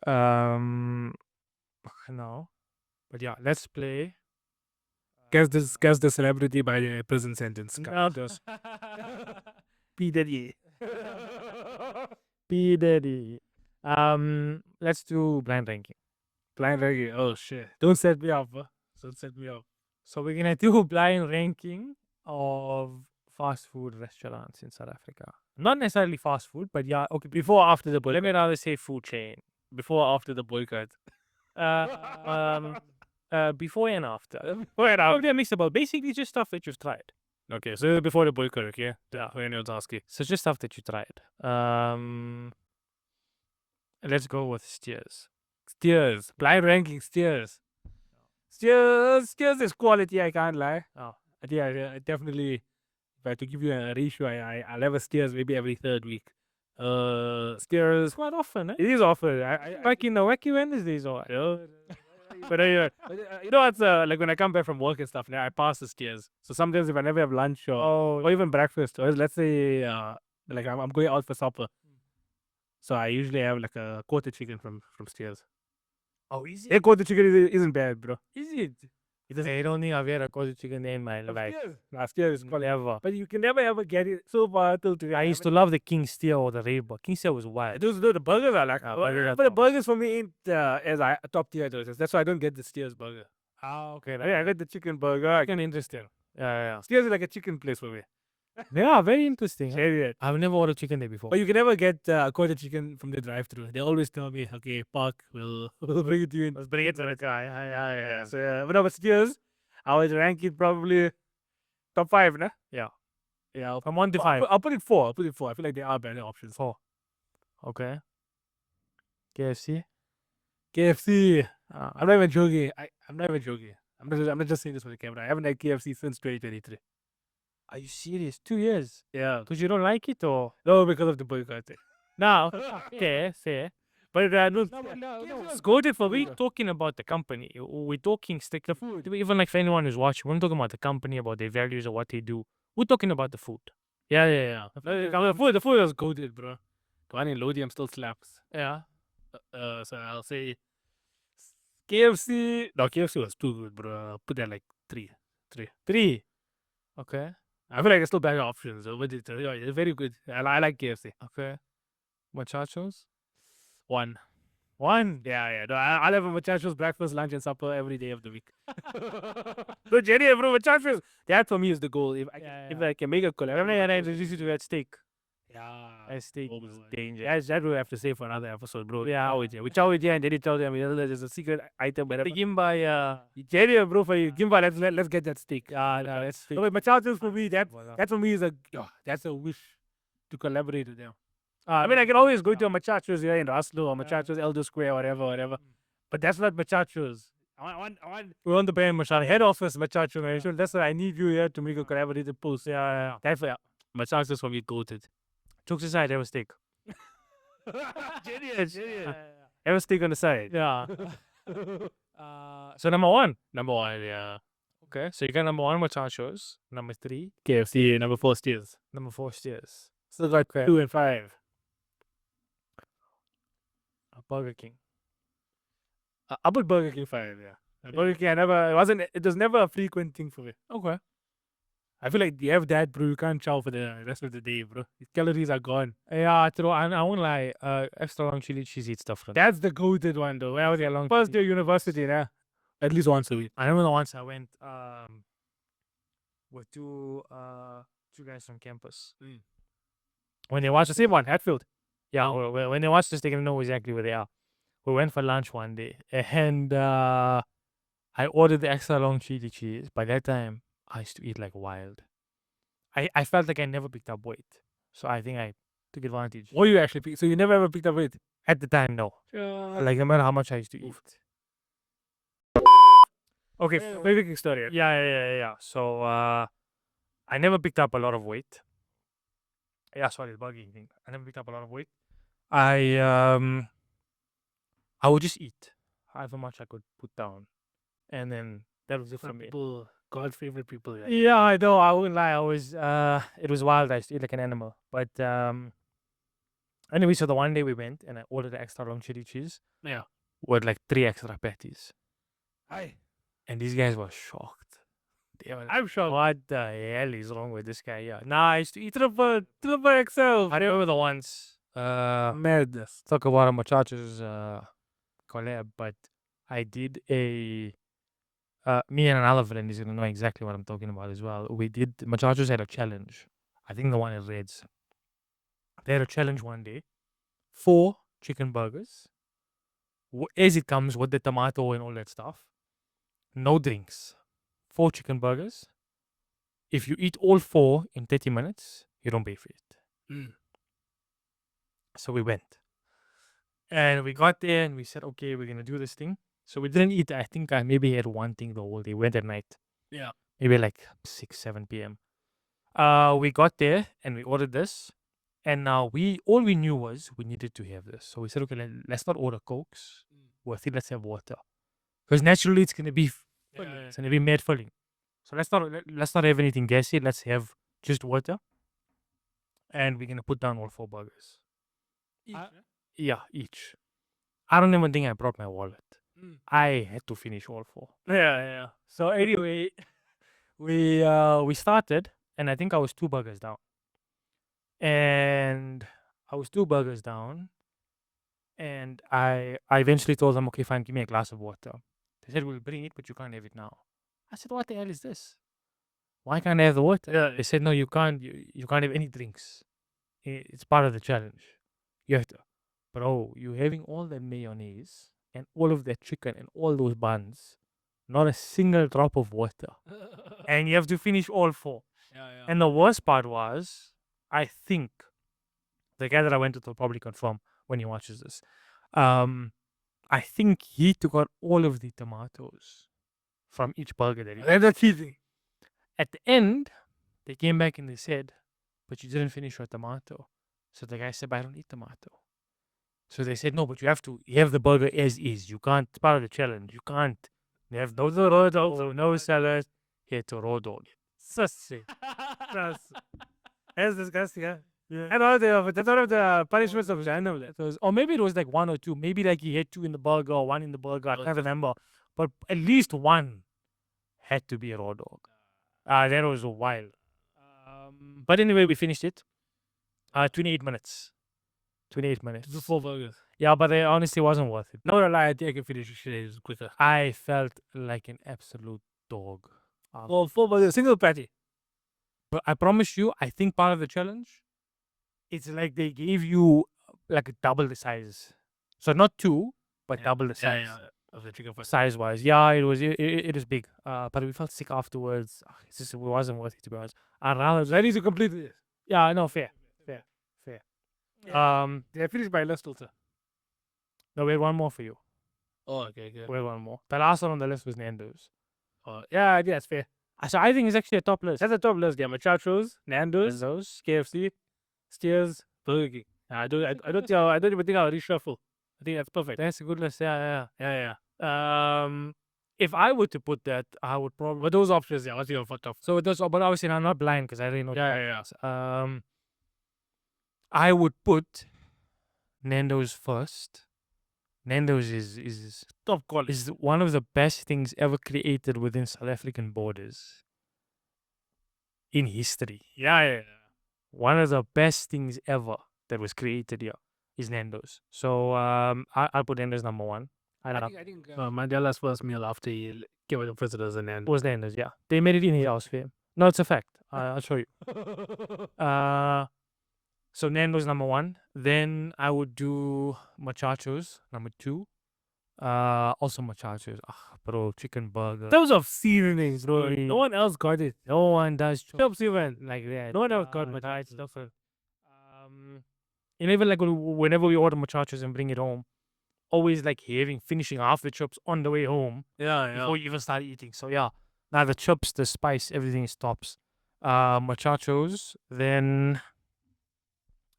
Speaker 2: No. But yeah, let's play.
Speaker 1: Guess the celebrity by the prison sentence.
Speaker 2: No.
Speaker 1: Just P Diddy.
Speaker 2: P Diddy. Let's do blind ranking.
Speaker 1: Blind ranking. Oh shit. Don't set me up. Don't set me up.
Speaker 2: So we're gonna do blind ranking of fast food restaurants in South Africa. Not necessarily fast food, but yeah, okay.
Speaker 1: Before or after the boycott?
Speaker 2: Let me rather say food chain.
Speaker 1: Before or after the boycott?
Speaker 2: Before and after.
Speaker 1: Before and after.
Speaker 2: They're mixed about. Basically, just stuff that you've tried.
Speaker 1: Okay, so before the boycott, okay?
Speaker 2: Yeah.
Speaker 1: When you're asking.
Speaker 2: So just stuff that you tried. Let's go with steers.
Speaker 1: Steers. Blind ranking steers. Steers is quality, I can't lie.
Speaker 2: Oh.
Speaker 1: Yeah, I definitely, if I had to give you a ratio, I'll have a steers maybe every third week. Steers.
Speaker 2: Quite often, eh?
Speaker 1: It is often. I
Speaker 2: Like in the Wacky Wednesdays or what?
Speaker 1: but you know what's like when I come back from work and stuff now, I pass the steers. So sometimes if I never have lunch or even breakfast, or let's say like I'm going out for supper, so I usually have like a quarter chicken from steers.
Speaker 2: Oh, is it?
Speaker 1: A quarter chicken isn't bad, bro.
Speaker 2: Is it? I don't think I've had a quarter chicken in my life.
Speaker 1: Steers is quality.
Speaker 2: Never.
Speaker 1: But you can never ever get it so far till today.
Speaker 2: I used to love the King Steer or the Rainbow. King Steer was wild.
Speaker 1: Those the burgers are like,
Speaker 2: burgers are
Speaker 1: but the
Speaker 2: top.
Speaker 1: burgers for me ain't as top tier. That's why I don't get the steers burger.
Speaker 2: Ah, okay.
Speaker 1: I got the chicken burger.
Speaker 2: Chicken interesting. Yeah.
Speaker 1: Steers is like a chicken place for me.
Speaker 2: Yeah, very interesting.
Speaker 1: Shady.
Speaker 2: I've never ordered chicken there before.
Speaker 1: But you can never get quarter chicken from the drive-through. They always tell me, okay, park, we'll bring it to you in.
Speaker 2: Let's bring it to the guy. Yeah.
Speaker 1: So, but no, but steers, I would rank it probably top 5, nah?
Speaker 2: Yeah.
Speaker 1: Yeah.
Speaker 2: From 1 to 5.
Speaker 1: I'll put it 4. I feel like there are better options.
Speaker 2: 4. Okay. KFC.
Speaker 1: I'm not even joking. I'm not even joking. I'm not just saying this for the camera. I haven't had KFC since 2023.
Speaker 2: Are you serious? 2 years?
Speaker 1: Yeah.
Speaker 2: Because you don't like it or?
Speaker 1: No, because of the boycott.
Speaker 2: No. Fair. But no,
Speaker 1: it's
Speaker 2: good for we talking about the company. We're talking stick the food. Even like for anyone who's watching, we're not talking about the company, about their values or what they do. We're talking about the food.
Speaker 1: Yeah. The food was goated, bro. The one in Lodium still slaps.
Speaker 2: Yeah.
Speaker 1: So I'll say KFC. No, KFC was too good, bro. I'll put that like 3.
Speaker 2: 3. Okay.
Speaker 1: I feel like there's still better options. But it's very good. I like KFC.
Speaker 2: Okay. Muchachos?
Speaker 1: 1. Yeah. No, I'll have a muchachos breakfast, lunch, and supper every day of the week. No, Jenny, bro, muchachos. That for me is the goal. If I can make a collab.
Speaker 2: I introduced you to that steak.
Speaker 1: Yeah.
Speaker 2: That steak
Speaker 1: Oh,
Speaker 2: is dangerous.
Speaker 1: That we have to say for another episode, bro.
Speaker 2: Yeah.
Speaker 1: We chow it here and then you tell them there's a secret item.
Speaker 2: The Gimba,
Speaker 1: Jenny, bro, for you. Gimba, let's get that steak.
Speaker 2: no, that's
Speaker 1: So wait, muchachos for me, that for me is that's a wish to collaborate with them. I mean, I can always go to a muchachos here in Oslo or muchachos Elder Square, whatever. But that's not muchachos.
Speaker 2: we want the brand Machado.
Speaker 1: Head office muchacho, man. So that's why I need you here to make a collaborative post.
Speaker 2: Yeah.
Speaker 1: That's why muchachos for me goated.
Speaker 2: Jokes aside, have a steak.
Speaker 1: Genius. Have a steak on the side.
Speaker 2: Yeah. So number 1.
Speaker 1: Number 1, yeah.
Speaker 2: Okay. So you got number 1 muchachos. Number 3.
Speaker 1: KFC. Number 4 steers.
Speaker 2: Number 4 steers.
Speaker 1: Still got 2 and 5.
Speaker 2: Burger King.
Speaker 1: I put Burger King 5, yeah. Burger King, it was never a frequent thing for me.
Speaker 2: Okay.
Speaker 1: I feel like you have that, bro. You can't chow for the rest of the day, bro. The calories are gone.
Speaker 2: Yeah, true. I won't lie. Extra long chili cheese eats different.
Speaker 1: That's the goated one, though. When I was at first year university, at least once a week.
Speaker 2: I remember once I went with two guys from campus. When they watched
Speaker 1: The same one, Hatfield.
Speaker 2: Yeah, when they watch this, they're gonna know exactly where they are. We went for lunch one day, and I ordered the extra long chili cheese. By that time, I used to eat like wild. I felt like I never picked up weight, so I think I took advantage.
Speaker 1: What you actually pick? So you never ever picked up weight?
Speaker 2: At the time, no. Like no matter how much I used to eat. Okay,
Speaker 1: Very big story.
Speaker 2: yeah. So I never picked up a lot of weight. Yeah, sorry, the bugging thing. I never picked up a lot of weight. I would just eat however much I could put down, and then that was it for me.
Speaker 1: People, God's favorite people. Yeah.
Speaker 2: Yeah, I know. I wouldn't lie. I was it was wild. I used to eat like an animal. But anyway, so the one day we went and I ordered an extra long chili cheese
Speaker 1: Yeah.
Speaker 2: with like 3 extra patties,
Speaker 1: Hi.
Speaker 2: and these guys were shocked. They were like,
Speaker 1: I'm shocked.
Speaker 2: what the hell is wrong with this guy? Yeah, nah, I used to eat.
Speaker 1: Triple XL.
Speaker 2: I remember the ones.
Speaker 1: Madness.
Speaker 2: Talk about a muchachos collab, but I did a. Me and another friend is gonna know exactly what I'm talking about as well. We did muchachos had a challenge. I think the one in Reds. They had a challenge one day. 4 chicken burgers. As it comes with the tomato and all that stuff. No drinks. 4 chicken burgers. If you eat all 4 in 30 minutes, you don't pay for it.
Speaker 1: Mm.
Speaker 2: So we went. And we got there and we said, okay, we're going to do this thing. So we didn't eat. I think I maybe had one thing the whole day. We went at night.
Speaker 1: Yeah.
Speaker 2: Maybe like 6, 7 p.m. We got there and we ordered this. And now all we knew was we needed to have this. So we said, okay, let's not order Cokes. Let's have water. Because naturally it's going to be filling.
Speaker 1: Yeah.
Speaker 2: It's going to be mad filling. So let's not have anything gassy. Let's have just water. And we're going to put down all 4 burgers. Yeah, each. I don't even think I brought my wallet. I had to finish all 4.
Speaker 1: Yeah.
Speaker 2: So anyway, we started, and I think I was 2 burgers down. And I eventually told them, okay, fine, give me a glass of water. They said, we'll bring it, but you can't have it now. I said, what the hell is this? Why can't I have the water?
Speaker 1: Yeah.
Speaker 2: They said, no, you can't. You can't have any drinks. It's part of the challenge. You have to. Bro, you're having all that mayonnaise and all of that chicken and all those buns, not a single drop of water. And you have to finish all 4.
Speaker 1: Yeah.
Speaker 2: And the worst part was, I think, the guy that I went with will probably confirm when he watches this. I think he took out all of the tomatoes from each burger that he
Speaker 1: That's the key thing.
Speaker 2: At the end, they came back and they said, but you didn't finish your tomato. So the guy said, but I don't eat tomato. So they said, no, but you have the burger as is. You can't, it's part of the challenge. You can't. You have no raw dog, no salad. Here to raw dog. Sussy.
Speaker 1: That's disgusting. Yeah.
Speaker 2: And all the punishments of I know that. Or maybe it was like 1 or 2. Maybe like he had 2 in the burger or 1 in the burger. I can't remember. But at least 1 had to be a raw dog. That was wild. But anyway, we finished it. 28 minutes. 28 minutes.
Speaker 1: The 4 burgers.
Speaker 2: Yeah, but it honestly wasn't worth it.
Speaker 1: Not gonna lie, I think I can finish shit quicker.
Speaker 2: I felt like an absolute dog.
Speaker 1: Well, 4 burgers, single patty.
Speaker 2: But I promise you, I think part of the challenge, it's like they gave you like double the size. So not 2, but double the size.
Speaker 1: Of the chicken patty.
Speaker 2: Size wise. Yeah, it was big. But we felt sick afterwards. It wasn't worth it, to be honest. I'd rather
Speaker 1: I need to complete this.
Speaker 2: Yeah, no, fair.
Speaker 1: Yeah. Did I finish my list also?
Speaker 2: No, we had one more for you.
Speaker 1: Oh, okay.
Speaker 2: We had one more. The last one on the list was Nando's.
Speaker 1: Yeah, that's fair.
Speaker 2: So I think it's actually a top list.
Speaker 1: That's a top list. Yeah, Muchachos, Nando's, KFC, Steers, Burger King. I don't even think I'll reshuffle. I think that's perfect.
Speaker 2: That's a good list. Yeah.
Speaker 1: If I were to put that, I would probably. But those options, yeah, what's your top?
Speaker 2: So those, but obviously I'm not blind because I already know.
Speaker 1: Yeah.
Speaker 2: I would put Nando's first. Nando's is
Speaker 1: Top quality.
Speaker 2: Is one of the best things ever created within South African borders in history.
Speaker 1: Yeah.
Speaker 2: One of the best things ever that was created here is Nando's. So I'll put Nando's number 1.
Speaker 1: I think Mandela's first meal after he came with the visitors and then
Speaker 2: was Nando's. Yeah, they made it in his house for him. No, it's a fact. I'll show you. So Nando's number 1. Then I would do Muchachos number 2. Also muchachos. Bro, chicken burger.
Speaker 1: In terms of seasonings, bro,
Speaker 2: Mm.
Speaker 1: no one else got it.
Speaker 2: No one does
Speaker 1: Chops even like that. No one else got
Speaker 2: muchachos.
Speaker 1: muchachos.
Speaker 2: It's different. And even like whenever we order muchachos and bring it home, always like finishing half the chips on the way home
Speaker 1: Yeah,
Speaker 2: before you even start eating. So yeah, now the chips, the spice, everything stops. Muchachos. Then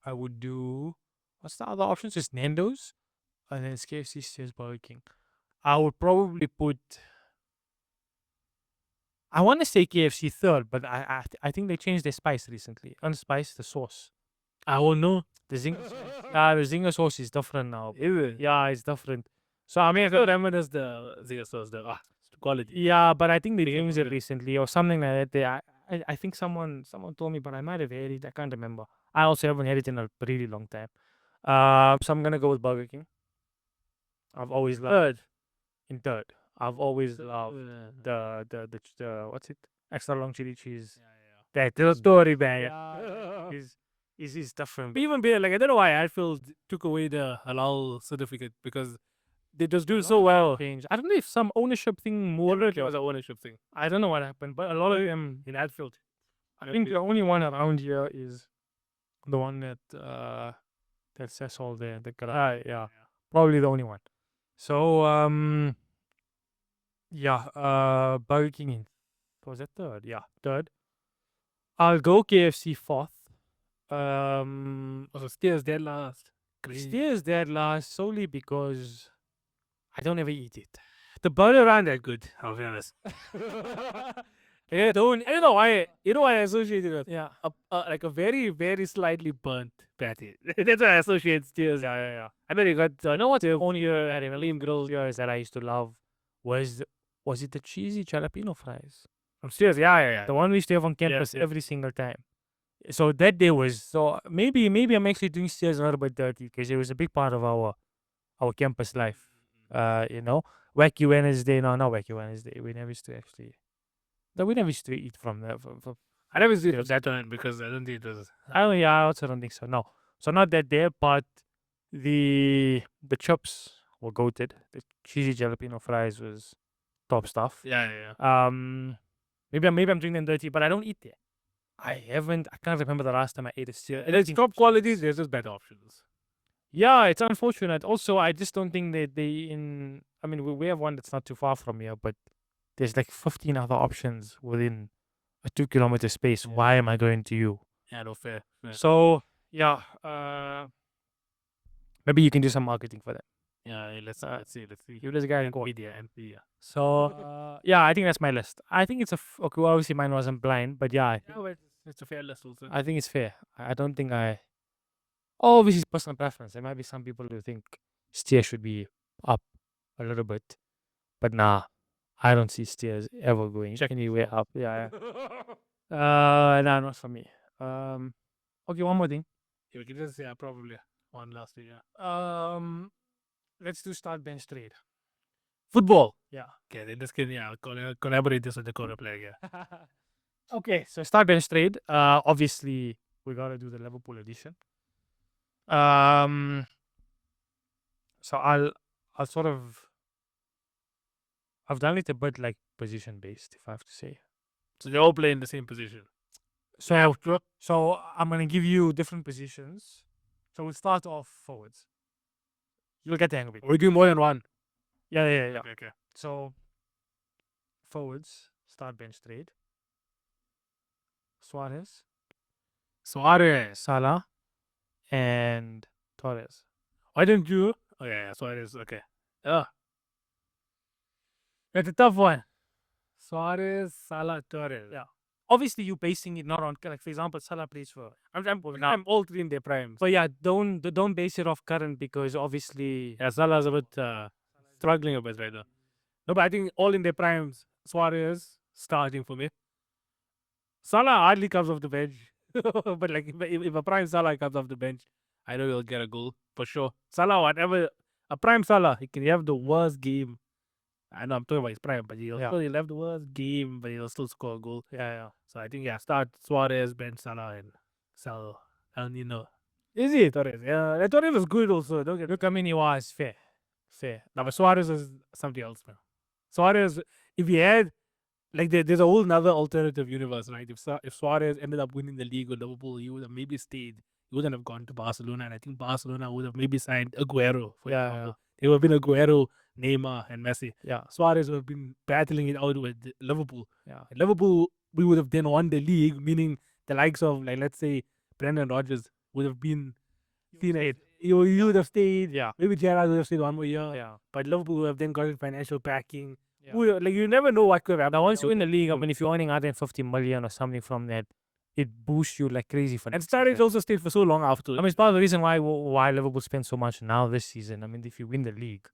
Speaker 2: I would do, what's the other options? Just Nando's, and then it's KFC, Steers, Burger King. I would probably put. I want to say KFC third, but I think they changed their spice recently. Unspiced the sauce.
Speaker 1: I won't know.
Speaker 2: The zinger sauce. The zinger sauce is different now.
Speaker 1: Is it?
Speaker 2: Yeah, it's different. So I mean,
Speaker 1: I still remember the zinger sauce. It's quality.
Speaker 2: yeah, but I think they changed it
Speaker 1: good.
Speaker 2: recently or something like that. I think someone told me, but I might have had it. I can't remember. I also haven't had it in a really long time. So I'm gonna go with Burger King. I've always loved
Speaker 1: Third.
Speaker 2: in third. I've always loved
Speaker 1: Yeah,
Speaker 2: the what's it? Extra long chili cheese.
Speaker 1: yeah.
Speaker 2: That story bang is different.
Speaker 1: But even better, like I don't know why Adfield took away the halal certificate because they just do so well.
Speaker 2: Change. I don't know if some ownership thing more.
Speaker 1: It was an ownership thing
Speaker 2: I don't know what happened, but a lot of them.
Speaker 1: in Adfield.
Speaker 2: I think the only one around here is the one that says all the yeah, probably the only one. So Burger King in, was that third? Yeah, third. I'll go KFC fourth.
Speaker 1: Also, Steers dead last.
Speaker 2: Steers dead last solely because I don't ever eat it.
Speaker 1: The burger around that good. I'll be honest. Yeah, don't. I don't know why. You know what I associate it with?
Speaker 2: Yeah.
Speaker 1: Like a very, very slightly burnt patty. That's what I associate Steers.
Speaker 2: Yeah.
Speaker 1: I know you got.
Speaker 2: You know what? The only at Emeline Grill years that I used to love was it the cheesy jalapeno fries?
Speaker 1: From Steers. Yeah.
Speaker 2: The one we used to have on campus
Speaker 1: yeah.
Speaker 2: every single time. So that day was maybe I'm actually doing Steers a little bit dirty because it was a big part of our campus life. You know, Wacky Wednesday. No, not Wacky Wednesday. We never used to actually. No, we never used to eat from there.
Speaker 1: I never see it that one because I don't think it was.
Speaker 2: I also don't think so. No, so not that day, but the chips were goated. The cheesy jalapeno fries was top stuff.
Speaker 1: Yeah.
Speaker 2: Maybe I'm doing them dirty, but I don't eat there. I can't remember the last time I ate a Steers.
Speaker 1: It's top quality. There's just better options.
Speaker 2: Yeah, it's unfortunate. Also, I just don't think that I mean, we have one that's not too far from here, but there's like 15 other options within a 2 kilometer space.
Speaker 1: Yeah.
Speaker 2: Why am I going to you?
Speaker 1: Yeah, no fair.
Speaker 2: So yeah, maybe you can do some marketing for that.
Speaker 1: Yeah, let's see.
Speaker 2: Give this guy a call.
Speaker 1: Media MP. Yeah.
Speaker 2: So yeah, I think that's my list. I think it's okay. Well, obviously, mine wasn't blind, but yeah,
Speaker 1: But it's a fair list also.
Speaker 2: I think it's fair. I don't think obviously, it's personal preference. There might be some people who think Steer should be up a little bit, but nah, I don't see Steers ever going anywhere up. Yeah. Nah, not for me. Okay, one more thing.
Speaker 1: Yeah, we can just probably one last thing. Yeah.
Speaker 2: Let's do start bench trade.
Speaker 1: Football.
Speaker 2: Yeah.
Speaker 1: Okay, then this can collaborate this with the corner player. Yeah.
Speaker 2: Okay, so start bench trade. Obviously we gotta do the Liverpool edition. So I'll sort of I've done it a bit like position based, if I have to say.
Speaker 1: So they all play in the same position.
Speaker 2: So I'm gonna give you different positions. So we'll start off forwards. You'll get the hang of it.
Speaker 1: We're doing more than one.
Speaker 2: Yeah.
Speaker 1: Okay.
Speaker 2: So forwards, start bench trade. Suarez, Salah, and Torres.
Speaker 1: Why didn't you? Oh yeah, Suarez. Okay. That's a tough one. Suarez, Salah, Torres.
Speaker 2: Yeah. Obviously, you basing it not on, like, for example, Salah plays for.
Speaker 1: I'm all three in their primes.
Speaker 2: But yeah, don't base it off current because obviously.
Speaker 1: Yeah, Salah's a bit struggling a bit right now. No, but I think all in their primes. Suarez starting for me. Salah hardly comes off the bench, but like if a prime Salah comes off the bench, I know he'll get a goal for sure. Salah, whatever, a prime Salah, he can have the worst game. I know I'm talking about his prime, but he'll have the worst game, but he'll still score a goal.
Speaker 2: Yeah.
Speaker 1: So I think start Suarez, bench Salah, and sell El Nino.
Speaker 2: Is it?
Speaker 1: Torres. Yeah, Torres was good also. Don't get.
Speaker 2: Look, I mean, he was fair. Fair.
Speaker 1: Now, but Suarez is something else, man. Suarez, if he had like there's a whole another alternative universe, right? If Suarez ended up winning the league with Liverpool, he would have maybe stayed. He wouldn't have gone to Barcelona, and I think Barcelona would have maybe signed Aguero, for
Speaker 2: Yeah,
Speaker 1: example. It would have been Aguero, Neymar, and Messi.
Speaker 2: yeah,
Speaker 1: Suarez would have been battling it out with Liverpool.
Speaker 2: yeah.
Speaker 1: And Liverpool, we would have then won the league, meaning the likes of, like, let's say, Brendan Rodgers would have been seen it. You would have stayed.
Speaker 2: Yeah.
Speaker 1: Maybe Gerrard would have stayed one more year.
Speaker 2: Yeah.
Speaker 1: But Liverpool would have then gotten financial backing.
Speaker 2: Yeah.
Speaker 1: Like, you never know what could have happened.
Speaker 2: Now, once you win the league, I
Speaker 1: Mm.
Speaker 2: mean, if you're earning 150 million or something from that, it boosts you like crazy for
Speaker 1: And
Speaker 2: next
Speaker 1: Sturridge
Speaker 2: season.
Speaker 1: also stayed for so long after.
Speaker 2: I mean, it's part of the reason why Liverpool spent so much now this season. I mean, if you win the league,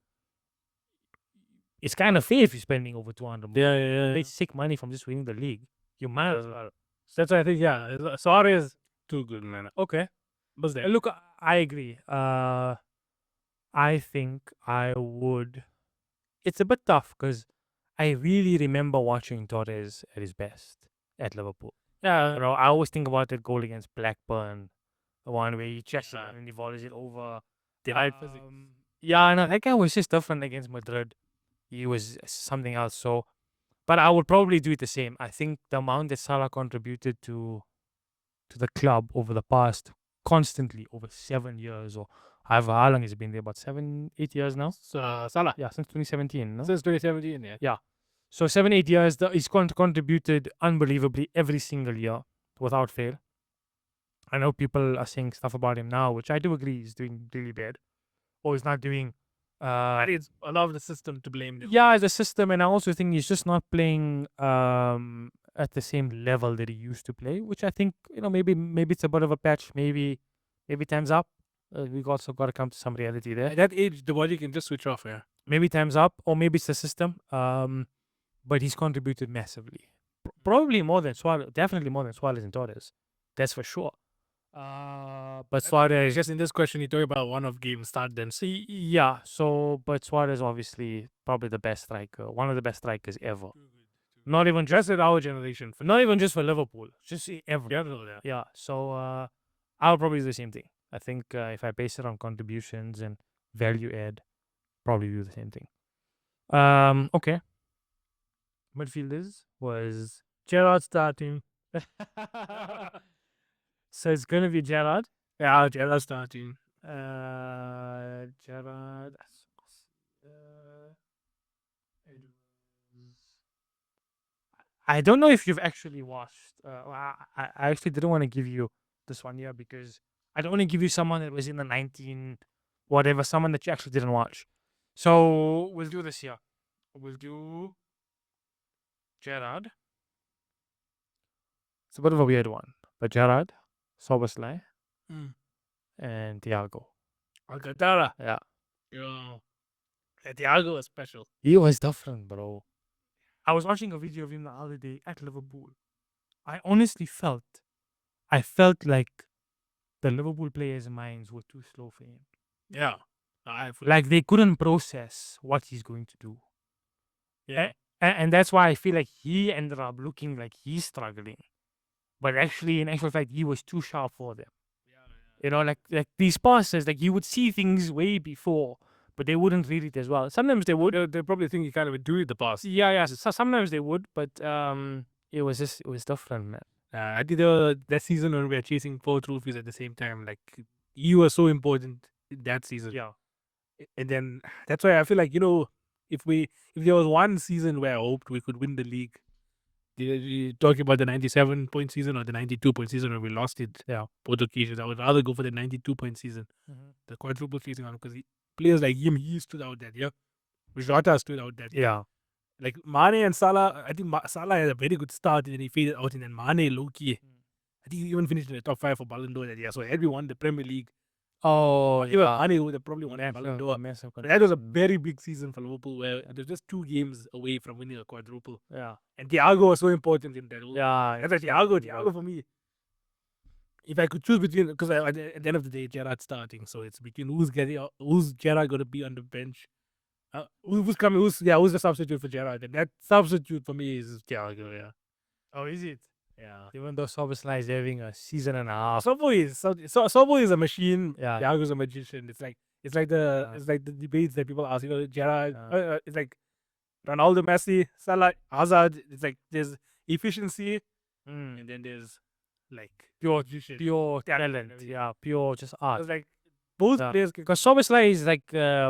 Speaker 2: it's kind of fair if you're spending over 200 million.
Speaker 1: yeah.
Speaker 2: They sick money from just winning the league. You might as well.
Speaker 1: That's why I think, Suarez, too good, man.
Speaker 2: Okay.
Speaker 1: Was there?
Speaker 2: Look, I agree. I think I would. It's a bit tough because I really remember watching Torres at his best at Liverpool.
Speaker 1: Yeah.
Speaker 2: You know, I always think about that goal against Blackburn, the one where he checks it
Speaker 1: Yeah.
Speaker 2: and he volleys it over.
Speaker 1: Denied physics.
Speaker 2: Yeah, no, that guy was just different against Madrid. He was something else. So, but I would probably do it the same. I think the amount that Salah contributed to the club over the past constantly over 7 years or however how long has it been there? About 7-8 years now.
Speaker 1: Salah.
Speaker 2: Yeah, since 2017. No?
Speaker 1: Since 2017, yeah.
Speaker 2: So 7-8 years, he's contributed unbelievably every single year without fail. I know people are saying stuff about him now, which I do agree he's doing really bad, or he's not doing.
Speaker 1: I think it's a lot of the system to blame. Though.
Speaker 2: Yeah, as a system, and I also think he's just not playing at the same level that he used to play, which I think maybe it's a bit of a patch. Maybe time's up. We also got to come to some reality there.
Speaker 1: At that age, the body can just switch off. Yeah.
Speaker 2: Maybe time's up, or maybe it's the system. But he's contributed massively. Probably more than Suarez. Definitely more than Suarez and Torres. That's for sure. But Suarez,
Speaker 1: Just in this question, you talk about one of game start then.
Speaker 2: see, yeah. So, but Suarez obviously probably the best striker, one of the best strikers ever. Not even just
Speaker 1: at our generation.
Speaker 2: not even just for Liverpool, just ever.
Speaker 1: Yeah.
Speaker 2: Yeah. So I'll probably do the same thing. I think if I base it on contributions and value add, probably do the same thing. Okay. Midfielders was
Speaker 1: Gerrard starting.
Speaker 2: so it's gonna be Gerrard.
Speaker 1: Yeah, Gerrard starting.
Speaker 2: Gerrard. I don't know if you've actually watched. I actually didn't want to give you this one here because I don't want to give you someone that was in the 19 whatever, someone that you actually didn't watch. So we'll do this here. We'll do Gerrard. It's a bit of a weird one, but Gerrard, Soboslai, and Thiago.
Speaker 1: Alcantara.
Speaker 2: Yeah.
Speaker 1: Yeah. Thiago was special.
Speaker 2: He was different, bro. I was watching a video of him the other day at Liverpool. I honestly felt like the Liverpool players' minds were too slow for him.
Speaker 1: Yeah.
Speaker 2: Like they couldn't process what he's going to do.
Speaker 1: Yeah.
Speaker 2: And that's why I feel like he ended up looking like he's struggling. But actually, in actual fact, he was too sharp for them. You know, like these passes, like you would see things way before, but they wouldn't read it as well. Sometimes they would.
Speaker 1: They probably think he kind of do it the past.
Speaker 2: Yeah. So sometimes they would, but it was different, man.
Speaker 1: I think that season when we were chasing 4 trophies at the same time, like you were so important in that season.
Speaker 2: Yeah.
Speaker 1: And then that's why I feel like if there was one season where I hoped we could win the league, you're talking about the 97-point season or the 92-point season where we lost it.
Speaker 2: Yeah.
Speaker 1: Both occasions. I would rather go for the 92-point season, the quadruple chasing on, because players like him, he stood out that year. Jota stood out that year.
Speaker 2: Yeah.
Speaker 1: Like Mane and Salah, I think Salah had a very good start and then he faded out, and then Mane, Loki, I think he even finished in the top 5 for Ballon d'Or that year. So had we won the Premier League,
Speaker 2: Oh,
Speaker 1: even Mane would have probably won the Ballon d'Or. But that was a very big season for Liverpool where they're just 2 games away from winning a quadruple.
Speaker 2: Yeah.
Speaker 1: And Thiago was so important in that.
Speaker 2: Yeah.
Speaker 1: That's like Thiago for me. If I could choose between, because at the end of the day, Gerrard's starting, so it's between who's Gerrard going to be on the bench, who's coming, who's the substitute for Gerrard, and that substitute for me is Thiago. Yeah.
Speaker 2: Oh, is it?
Speaker 1: Yeah.
Speaker 2: Even though Soboslai is having a season and a half.
Speaker 1: Sobo is a machine.
Speaker 2: Yeah.
Speaker 1: Thiago's a magician. It's like It's like the debates that people ask. Gerrard. It's like Ronaldo, Messi, Salah, Hazard. It's like there's efficiency, and then there's like
Speaker 2: pure
Speaker 1: talent.
Speaker 2: talent. Yeah, pure just art.
Speaker 1: It's like both players.
Speaker 2: Because Soboslai is like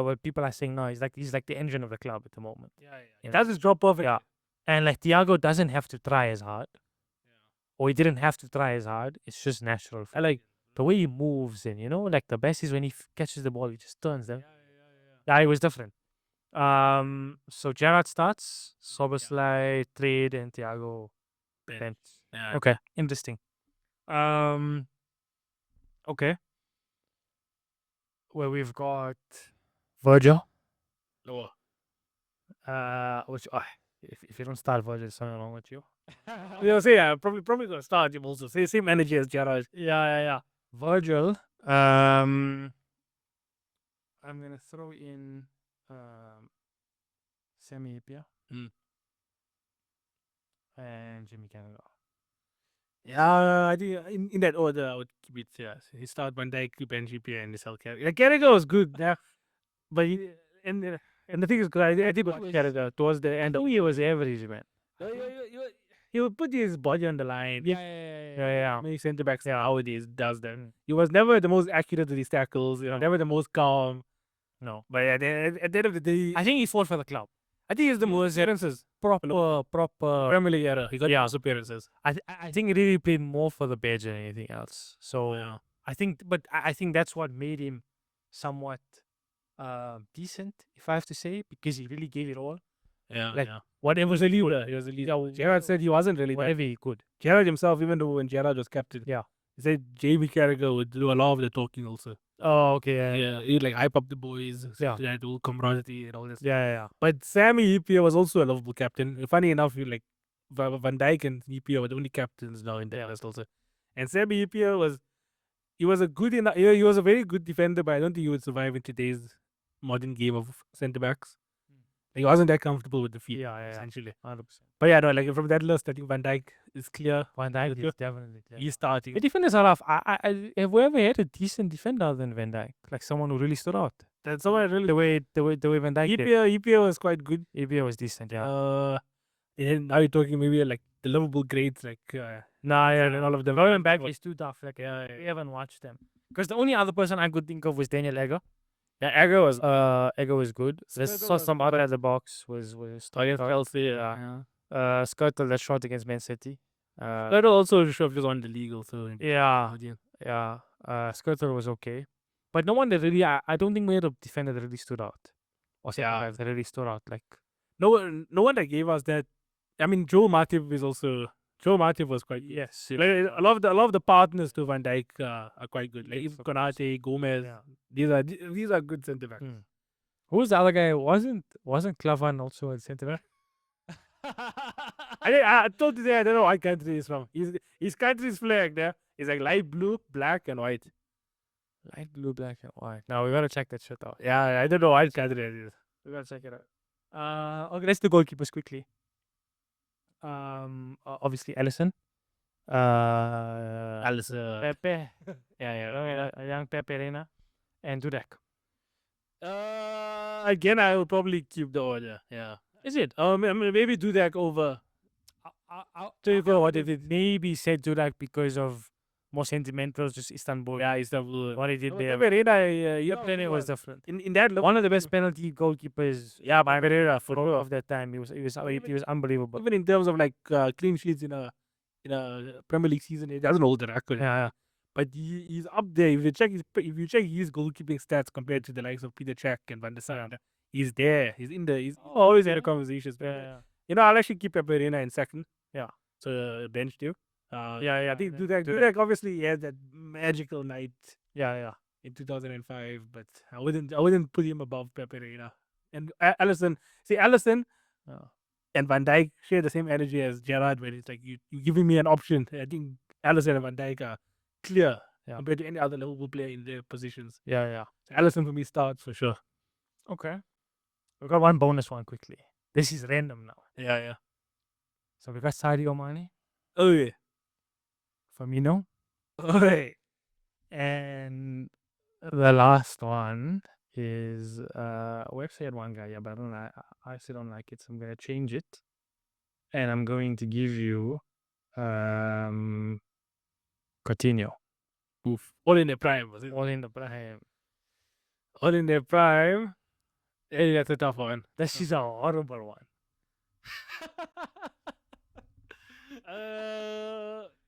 Speaker 2: what people are saying now. He's like the engine of the club at the moment.
Speaker 1: Yeah. He does his job perfectly.
Speaker 2: Yeah, and like Thiago doesn't have to try as hard. Or he didn't have to try as hard. It's just natural. I like the way he moves, and like the best is when he catches the ball, he just turns them. Yeah, it was different. So Gerrard starts, Soboslai, trade, and Thiago bench.
Speaker 1: Yeah.
Speaker 2: Okay, interesting. Okay. Where we've got Virgil.
Speaker 1: Lower.
Speaker 2: Which if you don't start Virgil, there's something wrong with you.
Speaker 1: Probably gonna start him also. Same energy as Gerrard.
Speaker 2: Yeah. Virgil. I'm gonna throw in Semi Ipia and Jimmy Canada.
Speaker 1: Yeah, I think in that order I would keep it. Yeah, he start Van Dijk, bench GP, and sell Carragher. Like, Carragher was good, yeah, but and the thing is, I did watch Carragher towards the end.
Speaker 2: He was average, man.
Speaker 1: He would put his body on the line.
Speaker 2: Yeah.
Speaker 1: Many centre backs nowadays does that. He was never the most accurate with his tackles. Never the most calm.
Speaker 2: No,
Speaker 1: but at the end of the day,
Speaker 2: I think he fought for the club.
Speaker 1: I think he's the most appearances.
Speaker 2: Proper
Speaker 1: Premier League era. He got most appearances.
Speaker 2: I think he really played more for the badge than anything else. So I think that's what made him somewhat decent, if I have to say, because he really gave it all.
Speaker 1: Whatever was a leader. He was a leader. Gerrard said he wasn't really
Speaker 2: whatever he could.
Speaker 1: Gerrard himself, even though when Gerrard was captain, he said Jamie Carragher would do a lot of the talking also.
Speaker 2: Oh, okay.
Speaker 1: Yeah. He'd like hype up the boys. That whole camaraderie and all this.
Speaker 2: Yeah.
Speaker 1: But Sammy Ipia was also a lovable captain. Funny enough, you like Van Dijk and Ipia were the only captains now in the list also. And Sammy Ipia was a good enough. He was a very good defender, but I don't think he would survive in today's modern game of centre backs. He wasn't that comfortable with the feet, essentially.
Speaker 2: 100%.
Speaker 1: But yeah, no, like from that list, I think Van Dijk is clear.
Speaker 2: Van Dijk is definitely clear.
Speaker 1: He's starting.
Speaker 2: The defenders are rough. Have we ever had a decent defender other than Van Dijk? Like someone who really stood out.
Speaker 1: That's someone really
Speaker 2: the way Van Dijk did.
Speaker 1: EPA was quite good.
Speaker 2: EPA was decent, yeah.
Speaker 1: And now you're talking maybe like the Liverpool greats, like
Speaker 2: and all of them. Robin back is too tough. Like we haven't watched them. Because the only other person I could think of was Daniel Egger.
Speaker 1: Yeah, Egger was
Speaker 2: good. Saw some other at the box was
Speaker 1: Chelsea.
Speaker 2: Skirtle that shot against Man City.
Speaker 1: Skirtle also just won the league also.
Speaker 2: Skirtle was okay, but no one that really. I don't think we had a defender that really stood out. Or that really stood out. Like
Speaker 1: no one that gave us that. I mean, Joe Matip was quite good.
Speaker 2: Yes.
Speaker 1: Like, a lot of the partners to Van Dijk are quite good. Like Konate, Gomez. Yeah. These are good centre backs.
Speaker 2: Who's the other guy? Wasn't Klavan also a centre back?
Speaker 1: I told you that I don't know what country he's from. His country's flag there is like light blue, black, and white.
Speaker 2: Light blue, black, and white. Now we gotta check that shit out.
Speaker 1: Yeah, I don't know what country it is.
Speaker 2: We gotta check it out. Okay, let's do goalkeepers quickly. Obviously Alisson.
Speaker 1: Alisson.
Speaker 2: Pepe. Young Pepe Reina. And Dudek.
Speaker 1: Again, I will probably keep the order. Yeah.
Speaker 2: Is it?
Speaker 1: Maybe Dudek over.
Speaker 2: What if it maybe said Dudek because of more sentimental, just Istanbul.
Speaker 1: Yeah, Istanbul.
Speaker 2: What he did there.
Speaker 1: Pereira,
Speaker 2: Pereira was different.
Speaker 1: In that
Speaker 2: one of the best penalty goalkeepers.
Speaker 1: Yeah, by Pereira
Speaker 2: for all of that time. He was unbelievable.
Speaker 1: Even in terms of like clean sheets in a Premier League season, it doesn't hold the record.
Speaker 2: Yeah.
Speaker 1: But he's up there. If you check his goalkeeping stats compared to the likes of Peter Cech and Van der Sar, he's there. He's in the. He's always in the conversations.
Speaker 2: Yeah.
Speaker 1: I'll actually keep Pereira in second.
Speaker 2: Yeah.
Speaker 1: So bench too.
Speaker 2: I
Speaker 1: think Dudek obviously had that magical night.
Speaker 2: Yeah.
Speaker 1: In 2005, but I wouldn't put him above Pereira. And Alisson and Van Dijk share the same energy as Gerrard, where it's like you giving me an option. I think Alisson and Van Dijk are clear compared to any other Liverpool player in their positions.
Speaker 2: Yeah.
Speaker 1: So Alisson for me starts for sure.
Speaker 2: Okay. We got one bonus one quickly. This is random now.
Speaker 1: Yeah.
Speaker 2: So we got Sadio Mane.
Speaker 1: Oh yeah.
Speaker 2: Firmino.
Speaker 1: Oh yeah.
Speaker 2: And the last one is website one guy, yeah, but I don't know. I still don't like it, so I'm gonna change it, and I'm going to give you Coutinho.
Speaker 1: Oof. All in their prime, was it?
Speaker 2: All in the prime.
Speaker 1: All in their prime. Hey, that's a tough one.
Speaker 2: This is a horrible one.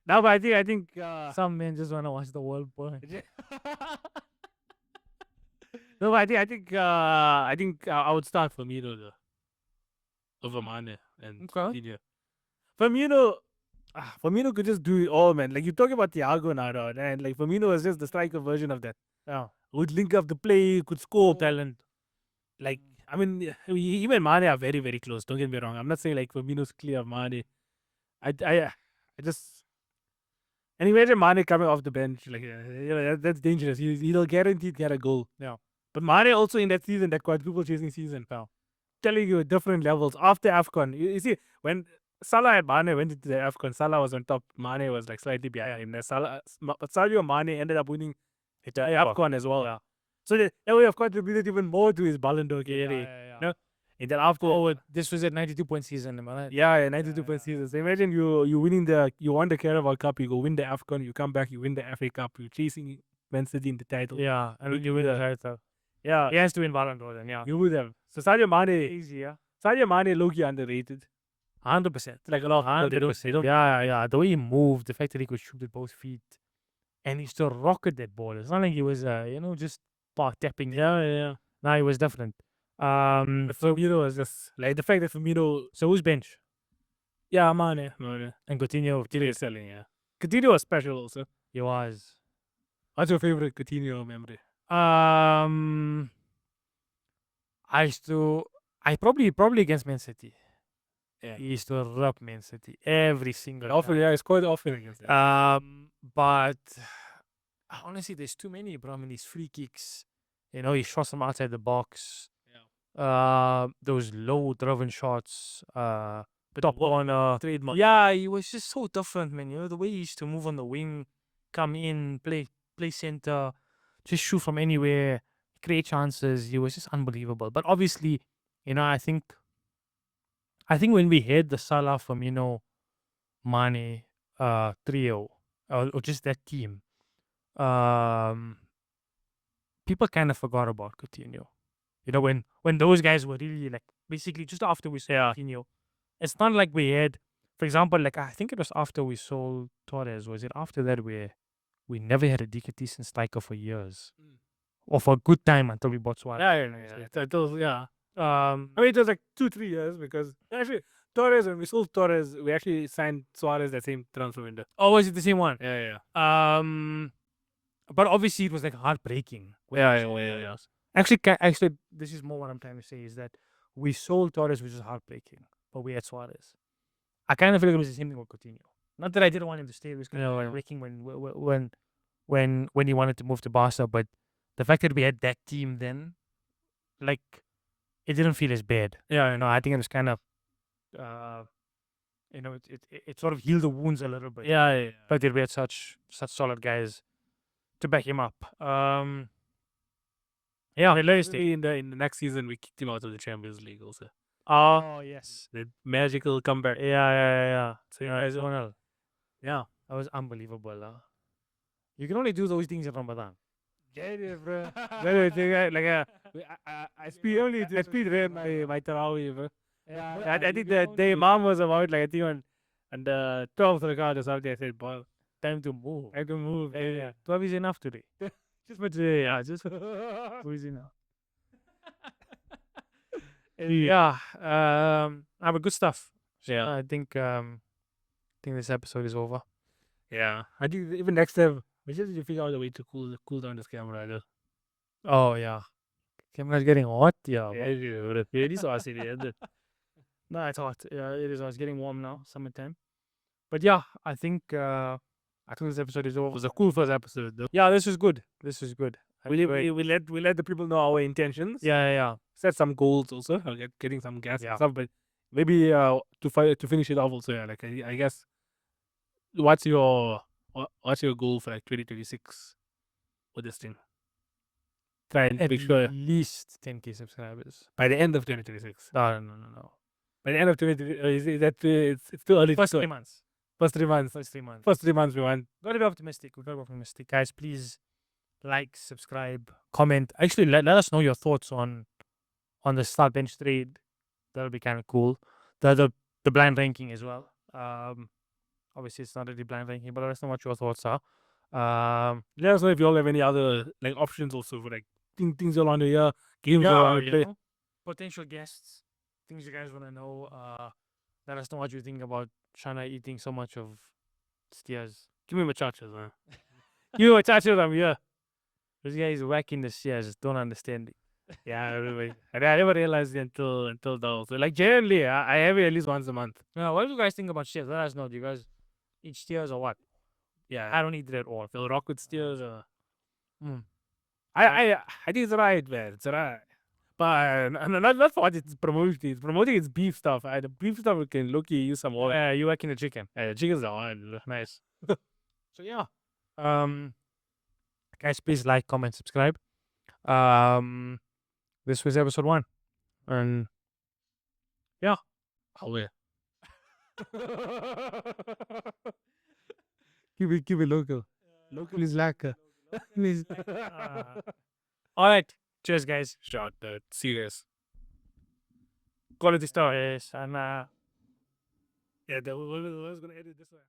Speaker 1: Now, but I think
Speaker 2: Some men just wanna watch the world burn.
Speaker 1: no, but I think I would start Firmino though, over Mane and
Speaker 2: Okay.
Speaker 1: Coutinho. Firmino could just do it all, man. Like you talk about Thiago now, and like Firmino was just the striker version of that.
Speaker 2: Yeah.
Speaker 1: Would link up the play, could score.
Speaker 2: Talent.
Speaker 1: Like I mean, even Mane are very very close. Don't get me wrong. I'm not saying like Firmino's clear of Mane. I just. And imagine Mane coming off the bench, like that's dangerous. He'll guaranteed get a goal.
Speaker 2: Yeah.
Speaker 1: But Mane also in that season, that quadruple chasing season, pal. Telling you different levels after AFCON. You see, when Salah and Mane went into the AFCON, Salah was on top. Mane was like slightly behind him. But Sadio Mane ended up winning the AFCON as well.
Speaker 2: Yeah.
Speaker 1: So that way, of course, contributed even more to his Ballon d'Or career.
Speaker 2: Yeah.
Speaker 1: You know? And then after,
Speaker 2: This was a 92-point season, am I right?
Speaker 1: yeah, 92 point season. So imagine you won the Carabao Cup, you go win the AFCON, you come back, you win the FA Cup, you're chasing Man City in the title.
Speaker 2: Yeah, and you win the title.
Speaker 1: Yeah,
Speaker 2: He has to win Ballon d'Or then, yeah.
Speaker 1: you would have. So Sadio Mane,
Speaker 2: Easy, yeah.
Speaker 1: Sadio Mane, low-key underrated.
Speaker 2: 100%.
Speaker 1: Like a lot of people, they don't.
Speaker 2: Yeah. The way he moved, the fact that he could shoot with both feet, and he still rocketed that ball. It's not like he was, just tapping.
Speaker 1: Yeah.
Speaker 2: Nah, he was different.
Speaker 1: But Firmino was just like the fact that Firmino.
Speaker 2: So who's bench?
Speaker 1: Yeah, Mane.
Speaker 2: And Coutinho.
Speaker 1: Coutinho is selling. Yeah, Coutinho was special also.
Speaker 2: He was.
Speaker 1: What's your favorite Coutinho memory?
Speaker 2: I probably against Man City.
Speaker 1: Yeah.
Speaker 2: He used to rub Man City every single
Speaker 1: Often,
Speaker 2: time.
Speaker 1: yeah, he scored often against them.
Speaker 2: But honestly, there's too many, bro. I mean, these free kicks, he shots them outside the box.
Speaker 1: Yeah.
Speaker 2: Those low driven shots,
Speaker 1: But
Speaker 2: top corner.
Speaker 1: trademark.
Speaker 2: Yeah, he was just so different, man. The way he used to move on the wing, come in, play center, just shoot from anywhere, create chances. He was just unbelievable. But obviously, I think when we had the Salah, Firmino, Mane trio, or just that team, people kind of forgot about Coutinho. When those guys were really like basically just after we sold Coutinho, it's not like we had, for example, like I think it was after we sold Torres. Was it after that where we never had a decent striker for years, or for a good time until we bought Suarez?
Speaker 1: Yeah. I mean, it was like 2-3 years because actually Torres, when we sold Torres, we actually signed Suarez that same transfer window.
Speaker 2: Oh, was it the same one?
Speaker 1: Yeah.
Speaker 2: But obviously it was like heartbreaking.
Speaker 1: Yeah.
Speaker 2: Actually, this is more what I'm trying to say is that we sold Torres, which was heartbreaking, but we had Suarez. I kind of feel like it was the same thing with Coutinho. Not that I didn't want him to stay; it was kind of heartbreaking when he wanted to move to Barca. But the fact that we had that team then, like, it didn't feel as bad.
Speaker 1: Yeah,
Speaker 2: I think it was kind of, it sort of healed the wounds a little bit.
Speaker 1: Yeah.
Speaker 2: But we had such solid guys to back him up. Yeah,
Speaker 1: maybe in the next season we kicked him out of the Champions League also.
Speaker 2: Oh yes,
Speaker 1: The magical comeback.
Speaker 2: Yeah.
Speaker 1: So
Speaker 2: yeah, that was unbelievable. You can only do those things in Ramadan.
Speaker 1: Yeah, bro. I speed read my Tarawih, bro. I think the Imam was about like I think on the 12th rakat or something. I said, boy,
Speaker 2: Time to move.
Speaker 1: Yeah.
Speaker 2: 12 is enough today.
Speaker 1: Just for today, yeah. Just
Speaker 2: 12 is enough.
Speaker 1: yeah.
Speaker 2: But good stuff.
Speaker 1: Yeah.
Speaker 2: I think this episode is over.
Speaker 1: Yeah. I think even next time, we just need to figure out a way to cool down this camera. Though.
Speaker 2: Oh yeah, camera's getting hot. Yeah.
Speaker 1: It is awesome.
Speaker 2: No, it's hot. Yeah, it is. It's getting warm now, summertime. But yeah, I think this episode is over.
Speaker 1: It was a cool first episode, though.
Speaker 2: Yeah, this was good.
Speaker 1: We let the people know our intentions.
Speaker 2: Yeah.
Speaker 1: Set some goals also. Getting some gas
Speaker 2: Yeah.
Speaker 1: and stuff, but maybe to finish it off also. Yeah, like I guess. What's your goal for like 2026 with this thing? try and
Speaker 2: At
Speaker 1: make sure
Speaker 2: least 10K subscribers.
Speaker 1: by the end of 2026.
Speaker 2: No.
Speaker 1: By the end of 2026, is that it's still early.
Speaker 2: First
Speaker 1: to
Speaker 2: 3
Speaker 1: say.
Speaker 2: months.
Speaker 1: First 3 months.
Speaker 2: First 3 months.
Speaker 1: First 3 months we want.
Speaker 2: Gotta be optimistic. We gotta be optimistic, guys. Please like, subscribe, comment. Actually, let us know your thoughts on the start bench trade. That'll be kind of cool. The blind ranking as well. Obviously it's not really blind ranking, but let us know what your thoughts are.
Speaker 1: Let us know if you all have any other like options also for like things you want to hear, games you want to play.
Speaker 2: Potential guests, things you guys want to know. Let us know what you think about Shana eating so much of steers.
Speaker 1: Give me my charges, man. Give me my charges, I'm here.
Speaker 2: This guy is whacking the steers. Just don't understand it.
Speaker 1: Yeah, everybody. I never realized it until now. So like generally, I have it at least once a month.
Speaker 2: Now, what do you guys think about steers? Let us know. Do you guys eat steers or what?
Speaker 1: Yeah,
Speaker 2: I don't eat it at all.
Speaker 1: feel rock with steers.
Speaker 2: Mm.
Speaker 1: I think it's right, man. It's right. But not for what it's promoting. It's promoting its beef stuff. The beef stuff we can look use some oil.
Speaker 2: You work in the chicken.
Speaker 1: Chicken's the one.
Speaker 2: Nice. So yeah. Guys, please like, comment, subscribe. This was episode 1. And yeah.
Speaker 1: I'll wear.
Speaker 2: Keep it local.
Speaker 1: Local is lacquer.
Speaker 2: All right. Cheers, guys.
Speaker 1: Shot that. Serious.
Speaker 2: Quality stories. And
Speaker 1: Yeah, I was gonna edit this one.